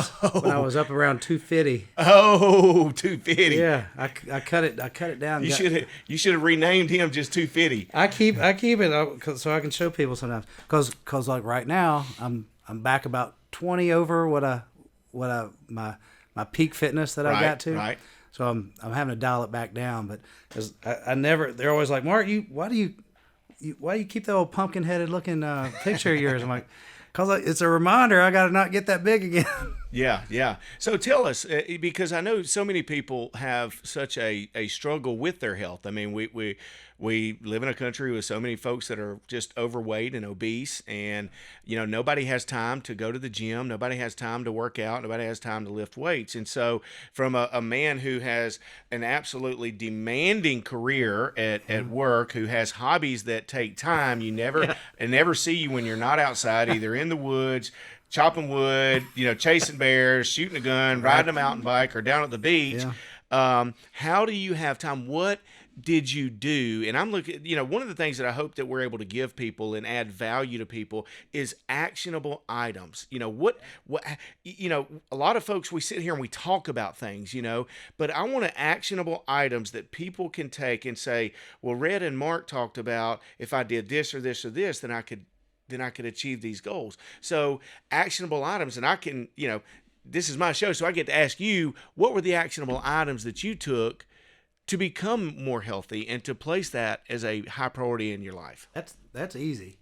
was up around 250. Oh, 250. Yeah, I cut it down. You should have renamed him just 250. I keep it so I can show people sometimes, because like right now I'm back about 20 over my peak fitness that I got to. Right. So I'm having to dial it back down, but I never. They're always like, Mark, why do you keep that old pumpkin headed looking picture of yours? I'm like, because it's a reminder I got to not get that big again. Yeah. So tell us, because I know so many people have such a struggle with their health. I mean, we live in a country with so many folks that are just overweight and obese, and nobody has time to go to the gym, nobody has time to work out, nobody has time to lift weights. And so from a man who has an absolutely demanding career at work, who has hobbies that take time, and never see you when you're not outside, either in the woods chopping wood, chasing bears, shooting a gun, riding a mountain bike, or down at the beach. Yeah. How do you have time? What did you do? And I'm looking, one of the things that I hope that we're able to give people and add value to people is actionable items. What a lot of folks, we sit here and we talk about things, but I want actionable items that people can take and say, well, Red and Mark talked about, if I did this or this or this, then I could achieve these goals. So actionable items, and I can, this is my show, so I get to ask you, what were the actionable items that you took to become more healthy and to place that as a high priority in your life? That's easy.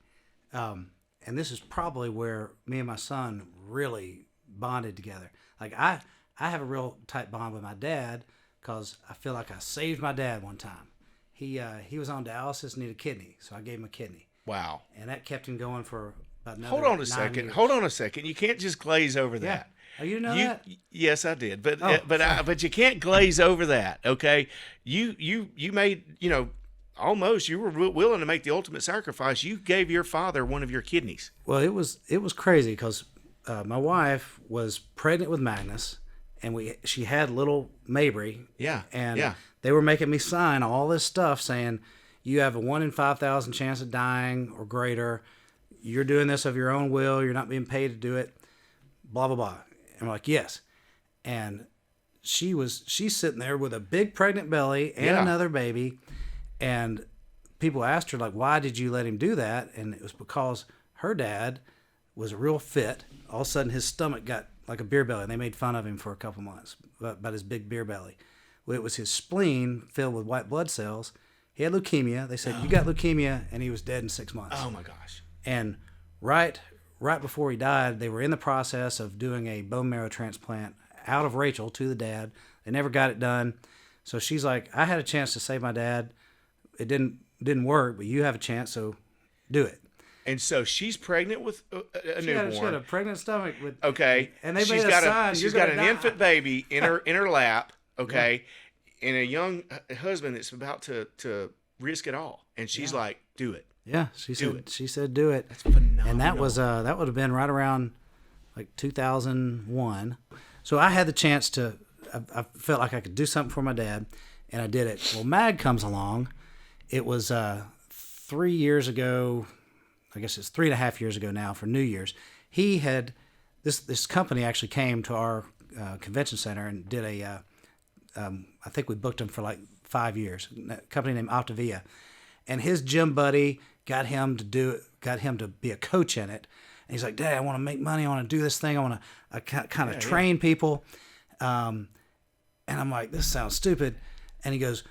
And this is probably where me and my son really bonded together. Like I have a real tight bond with my dad, because I feel like I saved my dad one time. He was on dialysis and needed a kidney, so I gave him a kidney. Wow. And that kept him going for about another Hold on a 9 second. years. Hold on a second. You can't just glaze over that. Oh, you know that? Yes, I did. But Oh, you can't glaze over that. Okay. You made, almost, you were willing to make the ultimate sacrifice. You gave your father one of your kidneys. Well, it was crazy, because my wife was pregnant with Magnus, and she had little Mabry. Yeah. And they were making me sign all this stuff saying, you have a 1 in 5,000 chance of dying or greater. You're doing this of your own will. You're not being paid to do it. Blah, blah, blah. And I'm like, yes. And she's sitting there with a big pregnant belly and another baby. And people asked her, like, why did you let him do that? And it was because her dad was real fit. All of a sudden, his stomach got like a beer belly. And they made fun of him for a couple months about his big beer belly. Well, it was his spleen filled with white blood cells. He had leukemia. They said, you got leukemia, and he was dead in 6 months. Oh, my gosh. And right before he died, they were in the process of doing a bone marrow transplant out of Rachel to the dad. They never got it done. So she's like, I had a chance to save my dad. It didn't work, but you have a chance, so do it. And so she's pregnant with a newborn. She had a pregnant stomach. Okay. And they made a sign. She's got an infant baby in her lap. Okay. Yeah. And a young husband that's about to risk it all. And she's like, do it. Yeah, she said do it. That's phenomenal. And that would have been right around like 2001. So I had the chance to, I felt like I could do something for my dad, and I did it. Well, Mag comes along. It was 3 years ago. I guess it's 3.5 years ago now, for New Year's. He had this company actually came to our convention center and did I think we booked him for like 5 years. A company named Optavia, and his gym buddy got him to be a coach in it. And he's like, Dad, I want to make money. I want to do this thing. I want to kind of train people. And I'm like, this sounds stupid. And he goes,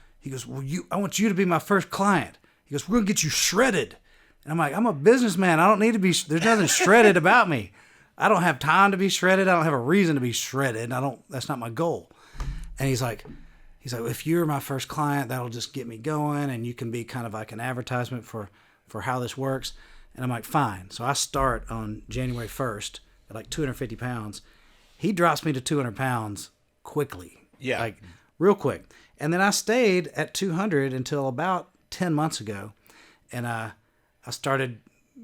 well, I want you to be my first client. He goes, we're going to get you shredded. And I'm like, I'm a businessman. I don't need to be, there's nothing shredded about me. I don't have time to be shredded. I don't have a reason to be shredded. That's not my goal. And he's like, if you're my first client, that'll just get me going. And you can be kind of like an advertisement for how this works. And I'm like, fine. So I start on January 1st at like 250 pounds. He drops me to 200 pounds quickly. Yeah. Like real quick. And then I stayed at 200 until about 10 months ago. And I started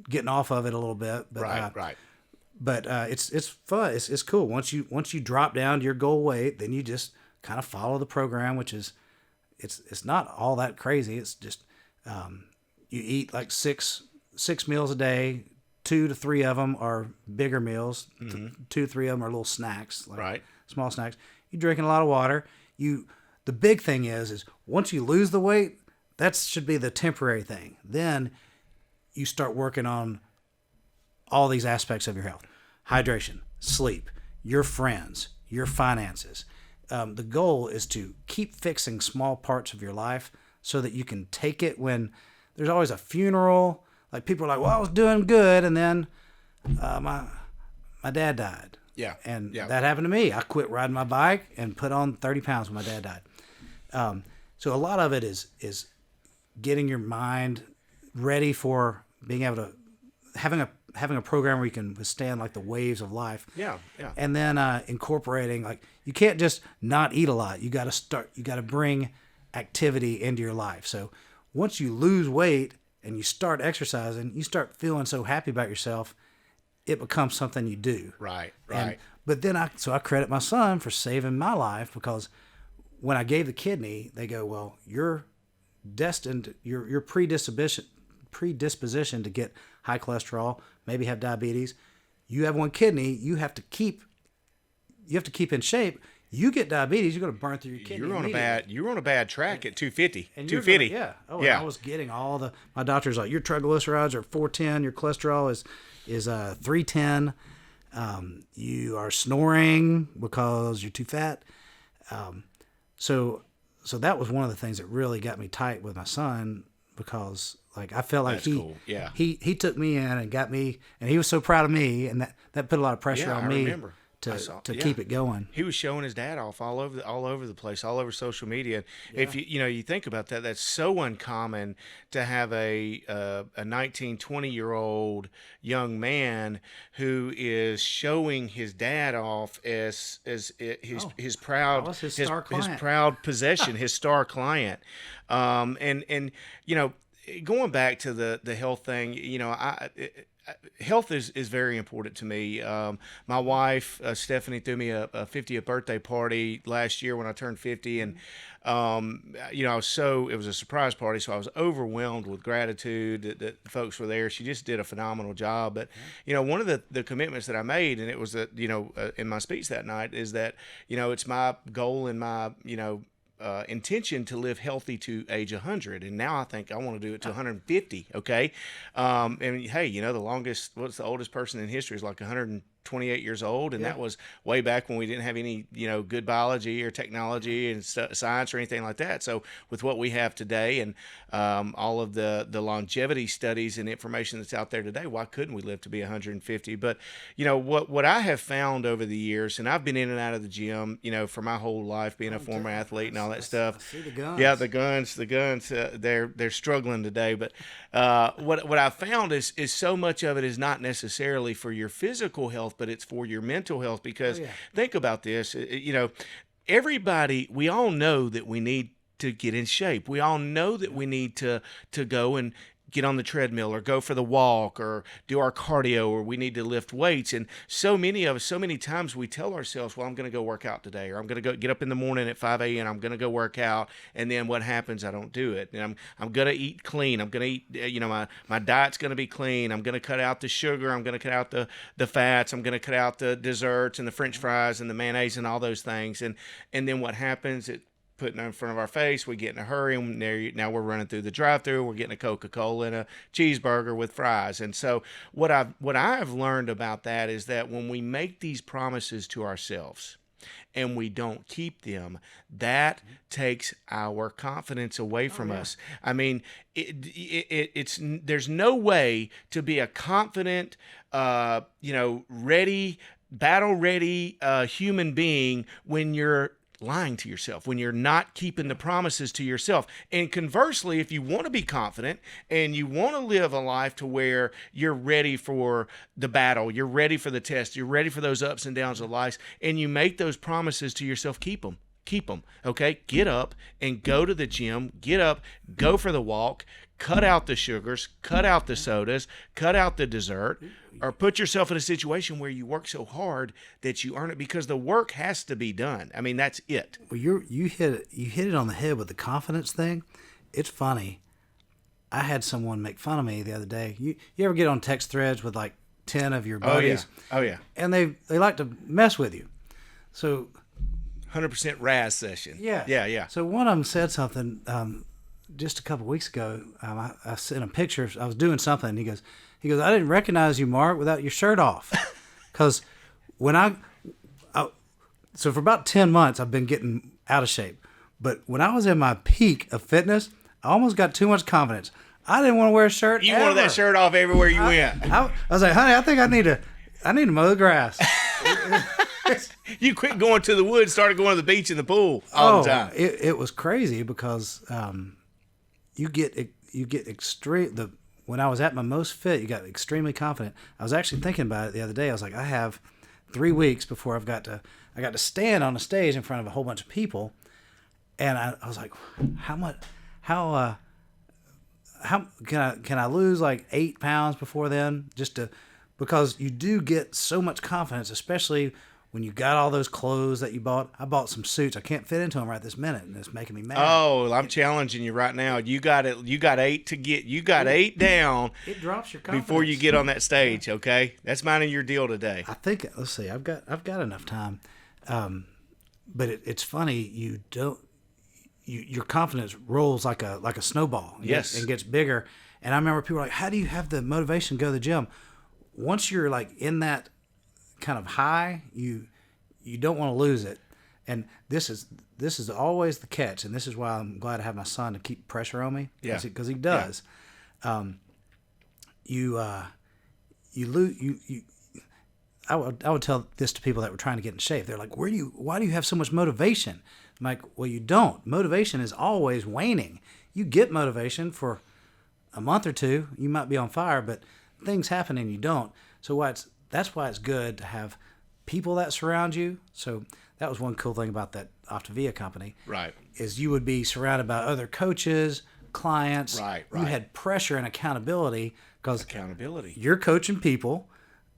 getting off of it a little bit. But, Right. But it's fun. It's cool. Once you drop down to your goal weight, then you just kind of follow the program, which is, it's not all that crazy. It's just, you eat like six meals a day. 2 to 3 of them are bigger meals. 2 to 3 of them are little snacks, like small snacks. You're drinking a lot of water. The big thing is once you lose the weight, that should be the temporary thing. Then you start working on all these aspects of your health: hydration, sleep, your friends, your finances. The goal is to keep fixing small parts of your life so that you can take it when there's always a funeral. Like people are like, well, I was doing good, and then my dad died. Yeah. And that happened to me. I quit riding my bike and put on 30 pounds when my dad died. So a lot of it is getting your mind ready for being able to having a program where you can withstand like the waves of life. Yeah. And then incorporating, like, you can't just not eat a lot. You got to bring activity into your life. So once you lose weight and you start exercising, you start feeling so happy about yourself, it becomes something you do. Right. But then I credit my son for saving my life, because when I gave the kidney, they go, well, you're destined, your predisposition to get high cholesterol, maybe have diabetes. You have one kidney, you have to keep in shape. You get diabetes, you're going to burn through your kidney. You're on a bad track at 250. And 250. Yeah. Oh, yeah. I was getting my doctor's like, your triglycerides are 410, your cholesterol is 310. You are snoring because you're too fat. So that was one of the things that really got me tight with my son, because like I felt like he took me in and got me, and he was so proud of me, and that put a lot of pressure on me. Remember. To keep it going. He was showing his dad off all over the place, all over social media. Yeah. If you think about that, that's so uncommon to have a 19, 20-year-old young man who is showing his dad off as his proud possession, his star client. And going back to the health thing, health is very important to me. My wife, Stephanie, threw me a 50th birthday party last year when I turned 50. And, it was a surprise party. So I was overwhelmed with gratitude that folks were there. She just did a phenomenal job. But, one of the commitments that I made, and it was that, in my speech that night, is that, it's my goal and my, intention to live healthy to age 100, and now I think I want to do it to 150. Okay, and hey, what's the oldest person in history is like 128 years old, and that was way back when we didn't have any good biology or technology and science or anything like that. So with what we have today and all of the longevity studies and information that's out there today, why couldn't we live to be 150? But what I have found over the years, and I've been in and out of the gym for my whole life, being a former athlete and all that stuff. I see the guns. Yeah, the guns. They're struggling today. But what I found is so much of it is not necessarily for your physical health, but it's for your mental health. Because think about this. Everybody, we all know that we need to get in shape. We all know that we need to go and get on the treadmill or go for the walk or do our cardio, or we need to lift weights. And so many of us, so many times we tell ourselves, well, I'm going to go work out today, or I'm going to go get up in the morning at 5 a.m. I'm going to go work out. And then what happens? I don't do it. And I'm going to eat clean. I'm going to eat, my diet's going to be clean. I'm going to cut out the sugar. I'm going to cut out the fats. I'm going to cut out the desserts and the French fries and the mayonnaise and all those things. And then what happens? It putting it in front of our face. We get in a hurry, and now we're running through the drive-thru. We're getting a Coca-Cola and a cheeseburger with fries. And so what I've learned about that is that when we make these promises to ourselves and we don't keep them, that takes our confidence away from us. I mean, there's no way to be a confident, ready, battle-ready human being when you're lying to yourself, when you're not keeping the promises to yourself. And conversely, if you want to be confident and you want to live a life to where you're ready for the battle, you're ready for the test, you're ready for those ups and downs of life, and you make those promises to yourself, keep them. Keep them, okay? Get up and go to the gym. Get up, go for the walk, cut out the sugars, cut out the sodas, cut out the dessert, or put yourself in a situation where you work so hard that you earn it, because the work has to be done. I mean, that's it. Well, you hit it on the head with the confidence thing. It's funny. I had someone make fun of me the other day. You ever get on text threads with like 10 of your buddies? Oh yeah. And they like to mess with you. So 100% Raz session. Yeah. So one of them said something just a couple weeks ago. I sent him pictures. I was doing something. And he goes, I didn't recognize you, Mark, without your shirt off. Because so for about 10 months, I've been getting out of shape. But when I was in my peak of fitness, I almost got too much confidence. I didn't want to wear a shirt. You wanted that shirt off everywhere you went. I was like, honey, I think I need to mow the grass. You quit going to the woods, started going to the beach and the pool all the time. It was crazy because you get extreme. When I was at my most fit, you got extremely confident. I was actually thinking about it the other day. I was like, I have 3 weeks before I got to stand on a stage in front of a whole bunch of people, and I was like, how can I lose like 8 pounds before then? Because you do get so much confidence, especially when you got all those clothes that you bought. I bought some suits. I can't fit into them right this minute, and it's making me mad. Oh, I'm challenging you right now. You got 8 down. It drops your confidence before you get on that stage. Okay, that's mine and your deal today. I think. Let's see. I've got enough time, but it's funny. Your confidence rolls like a snowball. Yes, and gets bigger. And I remember people were like, "How do you have the motivation to go to the gym?" Once you're like in that kind of high, you don't want to lose it. And this is always the catch, and this is why I'm glad to have my son to keep pressure on me. Yeah, because he does. Yeah. You lose. I would tell this to people that were trying to get in shape. They're like, why do you have so much motivation? I'm like, well, you don't. Motivation is always waning. You get motivation for a month or two. You might be on fire, but things happen and you don't. So that's why it's good to have people that surround you. So that was one cool thing about that Optavia company. Right. Is you would be surrounded by other coaches, clients. Right. You had pressure and accountability because accountability. You're coaching people.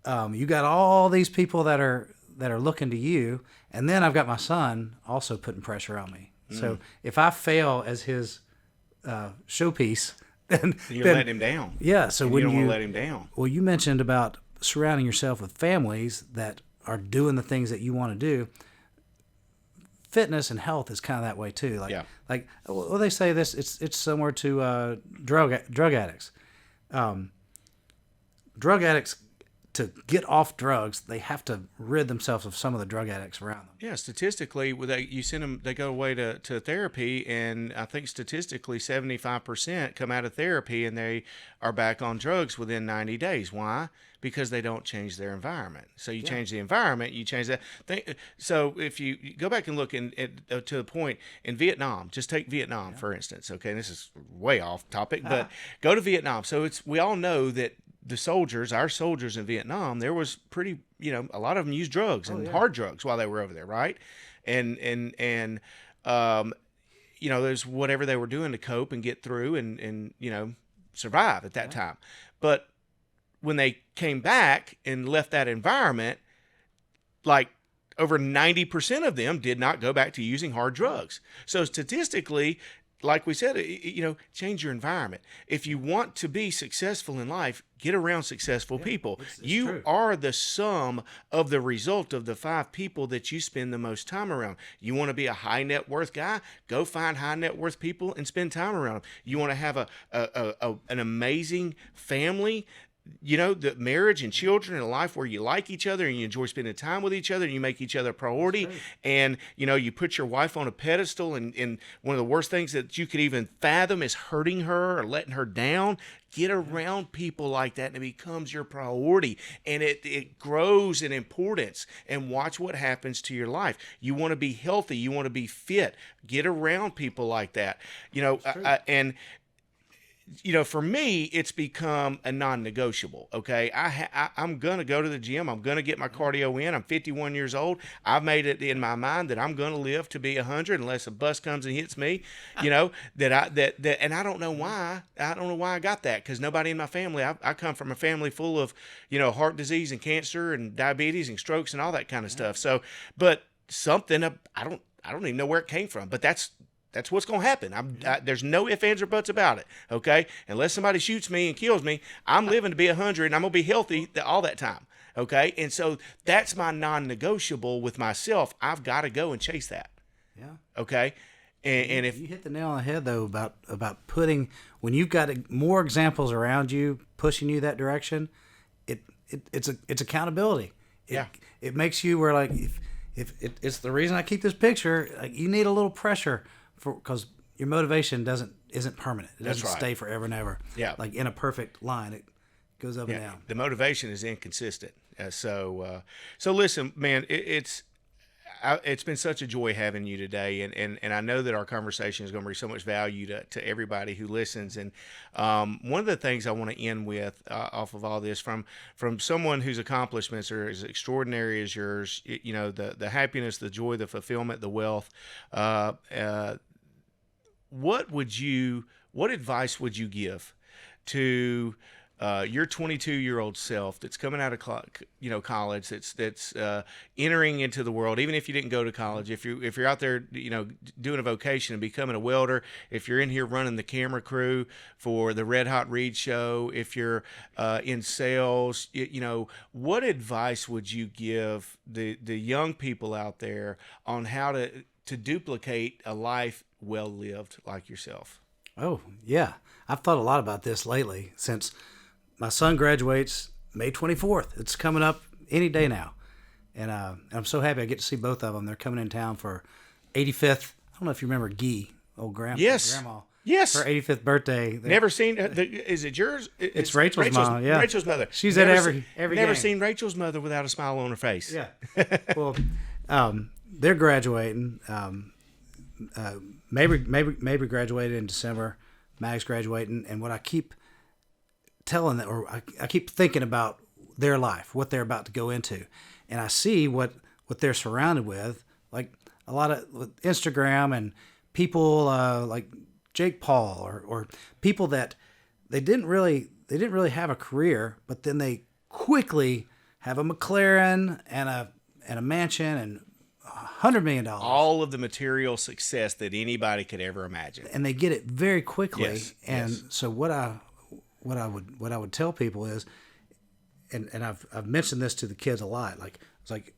You got all these people that are looking to you, and then I've got my son also putting pressure on me. So if I fail as his showpiece, then you're letting him down. Yeah. So when you don't want to let him down. Well, you mentioned about surrounding yourself with families that are doing the things that you want to do. Fitness and health is kind of that way too. Like well, they say this. It's similar to drug addicts. Drug addicts, to get off drugs, they have to rid themselves of some of the drug addicts around them. Yeah, statistically, you send them, they go away to therapy, and I think statistically 75% come out of therapy and they are back on drugs within 90 days. Why? Because they don't change their environment. So you change the environment, you change that thing. So if you go back and look to the point in Vietnam, just take Vietnam for instance. Okay, this is way off topic, but go to Vietnam. So we all know that our soldiers in Vietnam, there was pretty, a lot of them used drugs and hard drugs while they were over there, right? And there's whatever they were doing to cope and get through and survive at that time. But when they came back and left that environment, like over 90% of them did not go back to using hard drugs. So statistically, like we said, change your environment. If you want to be successful in life, get around successful people. It's You true. are the sum of the result of the 5 people that you spend the most time around. You want to be a high net worth guy? Go find high net worth people and spend time around them. You want to have an amazing family? The marriage and children and a life where you like each other and you enjoy spending time with each other and you make each other a priority. And, you put your wife on a pedestal, and one of the worst things that you could even fathom is hurting her or letting her down. Get around people like that and it becomes your priority, and it grows in importance, and watch what happens to your life. You want to be healthy. You want to be fit. Get around people like that, for me, it's become a non-negotiable. Okay, I'm gonna go to the gym. I'm gonna get my cardio in. I'm 51 years old. I've made it in my mind that I'm gonna live to be 100 unless a bus comes and hits me. And I don't know why. I don't know why I got that, because nobody in my family. I come from a family full of heart disease and cancer and diabetes and strokes and all that kind of stuff. So, but something I don't even know where it came from. But that's what's going to happen. There's no ifs, ands, or buts about it, okay? Unless somebody shoots me and kills me, I'm living to be 100, and I'm going to be healthy all that time, okay? And so that's my non-negotiable with myself. I've got to go and chase that, okay? And if you hit the nail on the head, though, about putting, when you've got more examples around you pushing you that direction, it's accountability. It makes you where, like, if it's the reason I keep this picture, like, you need a little pressure, because your motivation isn't permanent. It doesn't stay forever and ever. Yeah. Like in a perfect line, it goes up and down. The motivation is inconsistent. So listen, man, it's been such a joy having you today, and I know that our conversation is going to bring so much value to everybody who listens. And one of the things I want to end with off of all this, from someone whose accomplishments are as extraordinary as yours, the happiness, the joy, the fulfillment, the wealth. What advice would you give to your 22-year-old self that's coming out of college, that's entering into the world? Even if you didn't go to college, if you're out there doing a vocation and becoming a welder, if you're in here running the camera crew for the Red Hot Read show, if you're in sales, what advice would you give the young people out there on how to duplicate a life well lived like yourself? Oh, yeah. I've thought a lot about this lately, since my son graduates May 24th. It's coming up any day now. And I'm so happy I get to see both of them. They're coming in town for 85th. I don't know if you remember Guy, old grandma. Yes. Her 85th birthday. Never seen. Is it yours? It's Rachel's mom. Yeah. Rachel's mother. She's at every Never game. seen Rachel's mother without a smile on her face. Yeah. Well, they're graduating. Maybe graduated in December. Mag's graduating, and what I keep telling them, or I keep thinking about their life, what they're about to go into, and I see what they're surrounded with, like a lot of Instagram and people like Jake Paul, or people that they didn't really have a career, but then they quickly have a McLaren and a mansion and $100 million. All of the material success that anybody could ever imagine, and they get it very quickly. Yes, and yes. So what I would tell people is, and I've mentioned this to the kids a lot. Like, it's like,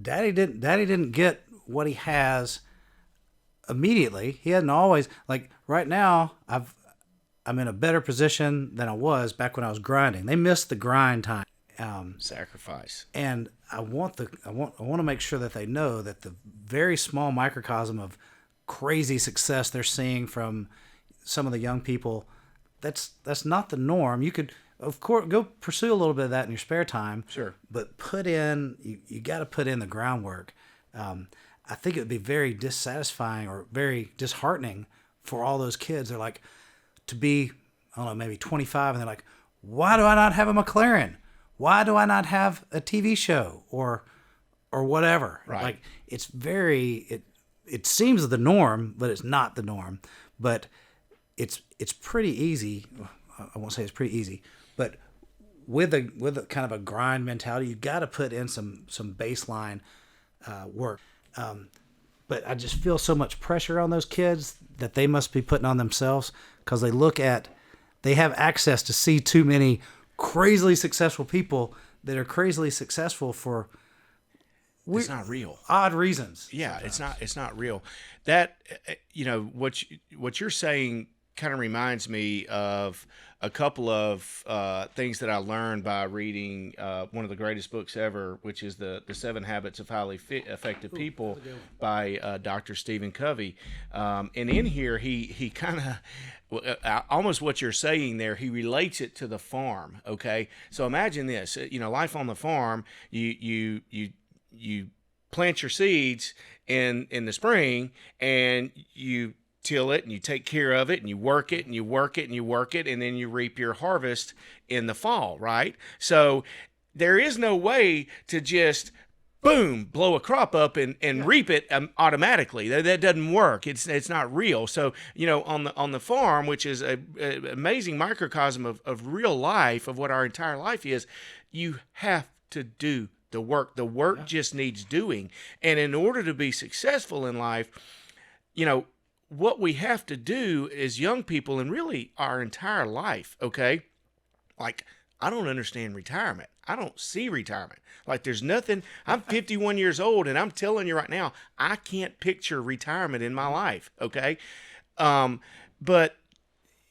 Daddy didn't get what he has immediately. He hadn't always, like, right now I'm in a better position than I was back when I was grinding. They missed the grind time. Sacrifice. And I want to make sure that they know that the very small microcosm of crazy success they're seeing from some of the young people, that's not the norm. You could, of course, go pursue a little bit of that in your spare time. Sure. But you got to put in the groundwork. I think it would be very dissatisfying or very disheartening for all those kids. They're like, to be, I don't know, maybe 25, and they're like, why do I not have a McLaren? Why do I not have a TV show or whatever? Right. Like, it's very, it seems the norm, but it's not the norm. But it's pretty easy. I won't say it's pretty easy, but with a kind of a grind mentality, you got to put in some baseline work. but I just feel so much pressure on those kids that they must be putting on themselves because they have access to see too many crazily successful people that are crazily successful for it's not real. Odd reasons. Yeah, it's not real. That what you're saying kind of reminds me of a couple of things that I learned by reading one of the greatest books ever, which is the 7 Habits of Highly Effective People by Dr. Stephen Covey. And in here, he kind of almost what you're saying there. He relates it to the farm. Okay, so imagine this. Life on the farm. You plant your seeds in the spring, and you till it, and you take care of it, and you work it, and you work it, and you work it, and then you reap your harvest in the fall, right? So there is no way to just boom, blow a crop up and reap it automatically. That doesn't work. It's not real. So, on the farm, which is a amazing microcosm of real life, of what our entire life is, you have to do the work. The work just needs doing. And in order to be successful in life, what we have to do as young people, and really our entire life, okay? Like, I don't understand retirement. I don't see retirement. Like, there's nothing. I'm 51 years old, and I'm telling you right now, I can't picture retirement in my life, okay? But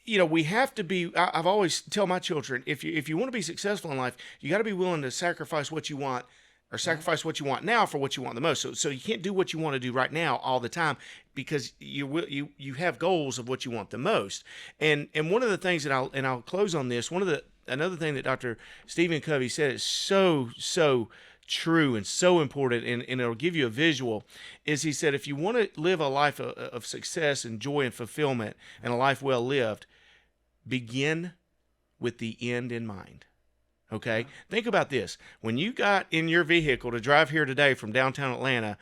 we have to be. I've always tell my children, if you want to be successful in life, you got to be willing to sacrifice what you want, or sacrifice what you want now for what you want the most. So you can't do what you want to do right now all the time, because you have goals of what you want the most. And one of the things that I'll close on this. Another thing that Dr. Stephen Covey said is so true and so important, and it'll give you a visual, is he said, if you want to live a life of success and joy and fulfillment, and a life well lived, begin with the end in mind. Okay? Think about this. When you got in your vehicle to drive here today from downtown Atlanta,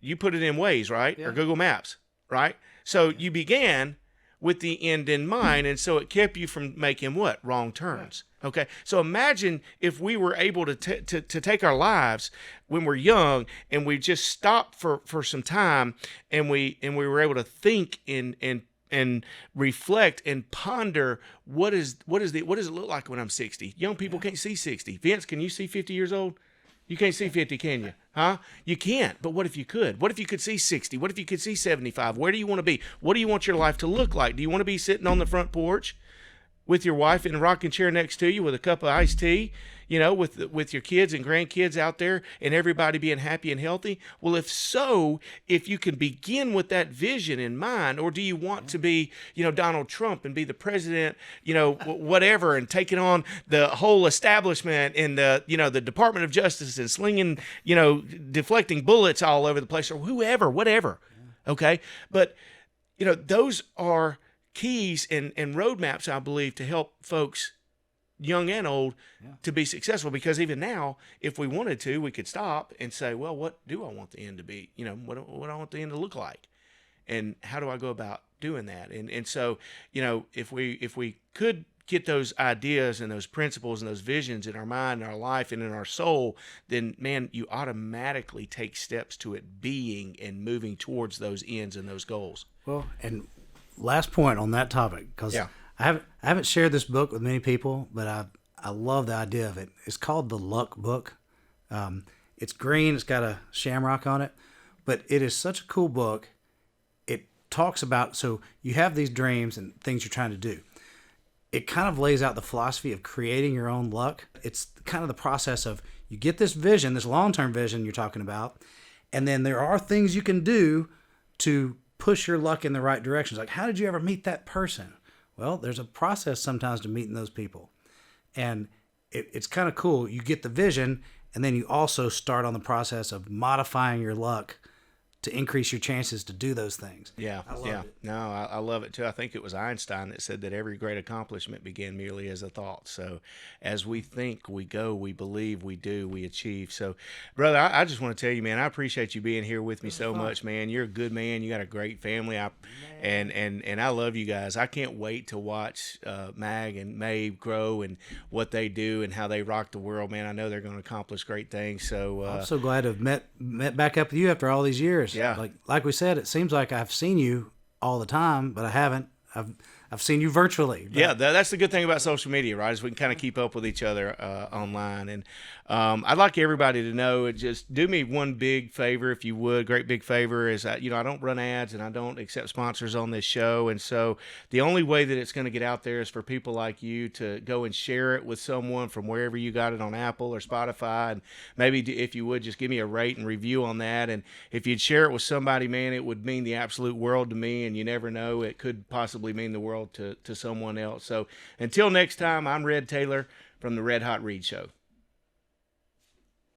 you put it in Waze, right? Yeah. Or Google Maps, right? So you began with the end in mind, and so it kept you from making what? Wrong turns. Yeah. Okay? So imagine if we were able to take our lives when we're young, and we just stopped for some time, and we were able to think and reflect and ponder what does it look like when I'm 60? Young people can't see 60. Vince, can you see 50 years old? You can't see 50, can you? Huh? You can't. But what if you could? What if you could see 60? What if you could see 75? Where do you want to be? What do you want your life to look like? Do you want to be sitting on the front porch with your wife in a rocking chair next to you with a cup of iced tea, with your kids and grandkids out there, and everybody being happy and healthy? Well, if so, if you can begin with that vision in mind, or do you want to be, Donald Trump and be the president, whatever, and taking on the whole establishment and the Department of Justice and slinging, deflecting bullets all over the place, or whoever, whatever. Okay. But, those are keys and roadmaps, I believe, to help folks, young and old, to be successful. Because even now, if we wanted to, we could stop and say, well, what do I want the end to be? What do I want the end to look like? And how do I go about doing that? And so, if we could get those ideas and those principles and those visions in our mind, in our life, and in our soul, then, man, you automatically take steps to it being and moving towards those ends and those goals. Well, and last point on that topic, because I haven't shared this book with many people, but I love the idea of it. It's called The Luck Book. It's green. It's got a shamrock on it, but it is such a cool book. It talks about, so you have these dreams and things you're trying to do. It kind of lays out the philosophy of creating your own luck. It's kind of the process of, you get this vision, this long-term vision you're talking about, and then there are things you can do to push your luck in the right directions. Like, how did you ever meet that person? Well, there's a process sometimes to meeting those people. And it's kind of cool. You get the vision, and then you also start on the process of modifying your luck to increase your chances to do those things. Yeah, I love it. No, I love it too. I think it was Einstein that said that every great accomplishment began merely as a thought. So as we think, we go, we believe, we do, we achieve. So, brother, I just want to tell you, man, I appreciate you being here with me so much, man. You're a good man. You got a great family. And I love you guys. I can't wait to watch Mag and Maeve grow and what they do and how they rock the world, man. I know they're going to accomplish great things. So I'm so glad to have met back up with you after all these years. Yeah. Like we said, it seems like I've seen you all the time, but I haven't. I've seen you virtually. But Yeah, that's the good thing about social media, right? Is we can kind of keep up with each other online. And I'd like everybody to know, just do me one big favor, if you would. Great big favor is, I don't run ads and I don't accept sponsors on this show. And so the only way that it's going to get out there is for people like you to go and share it with someone from wherever you got it on Apple or Spotify. And maybe if you would, just give me a rate and review on that. And if you'd share it with somebody, man, it would mean the absolute world to me. And you never know, it could possibly mean the world to someone else. So until next time, I'm Red Taylor from the Red Hot Read Show.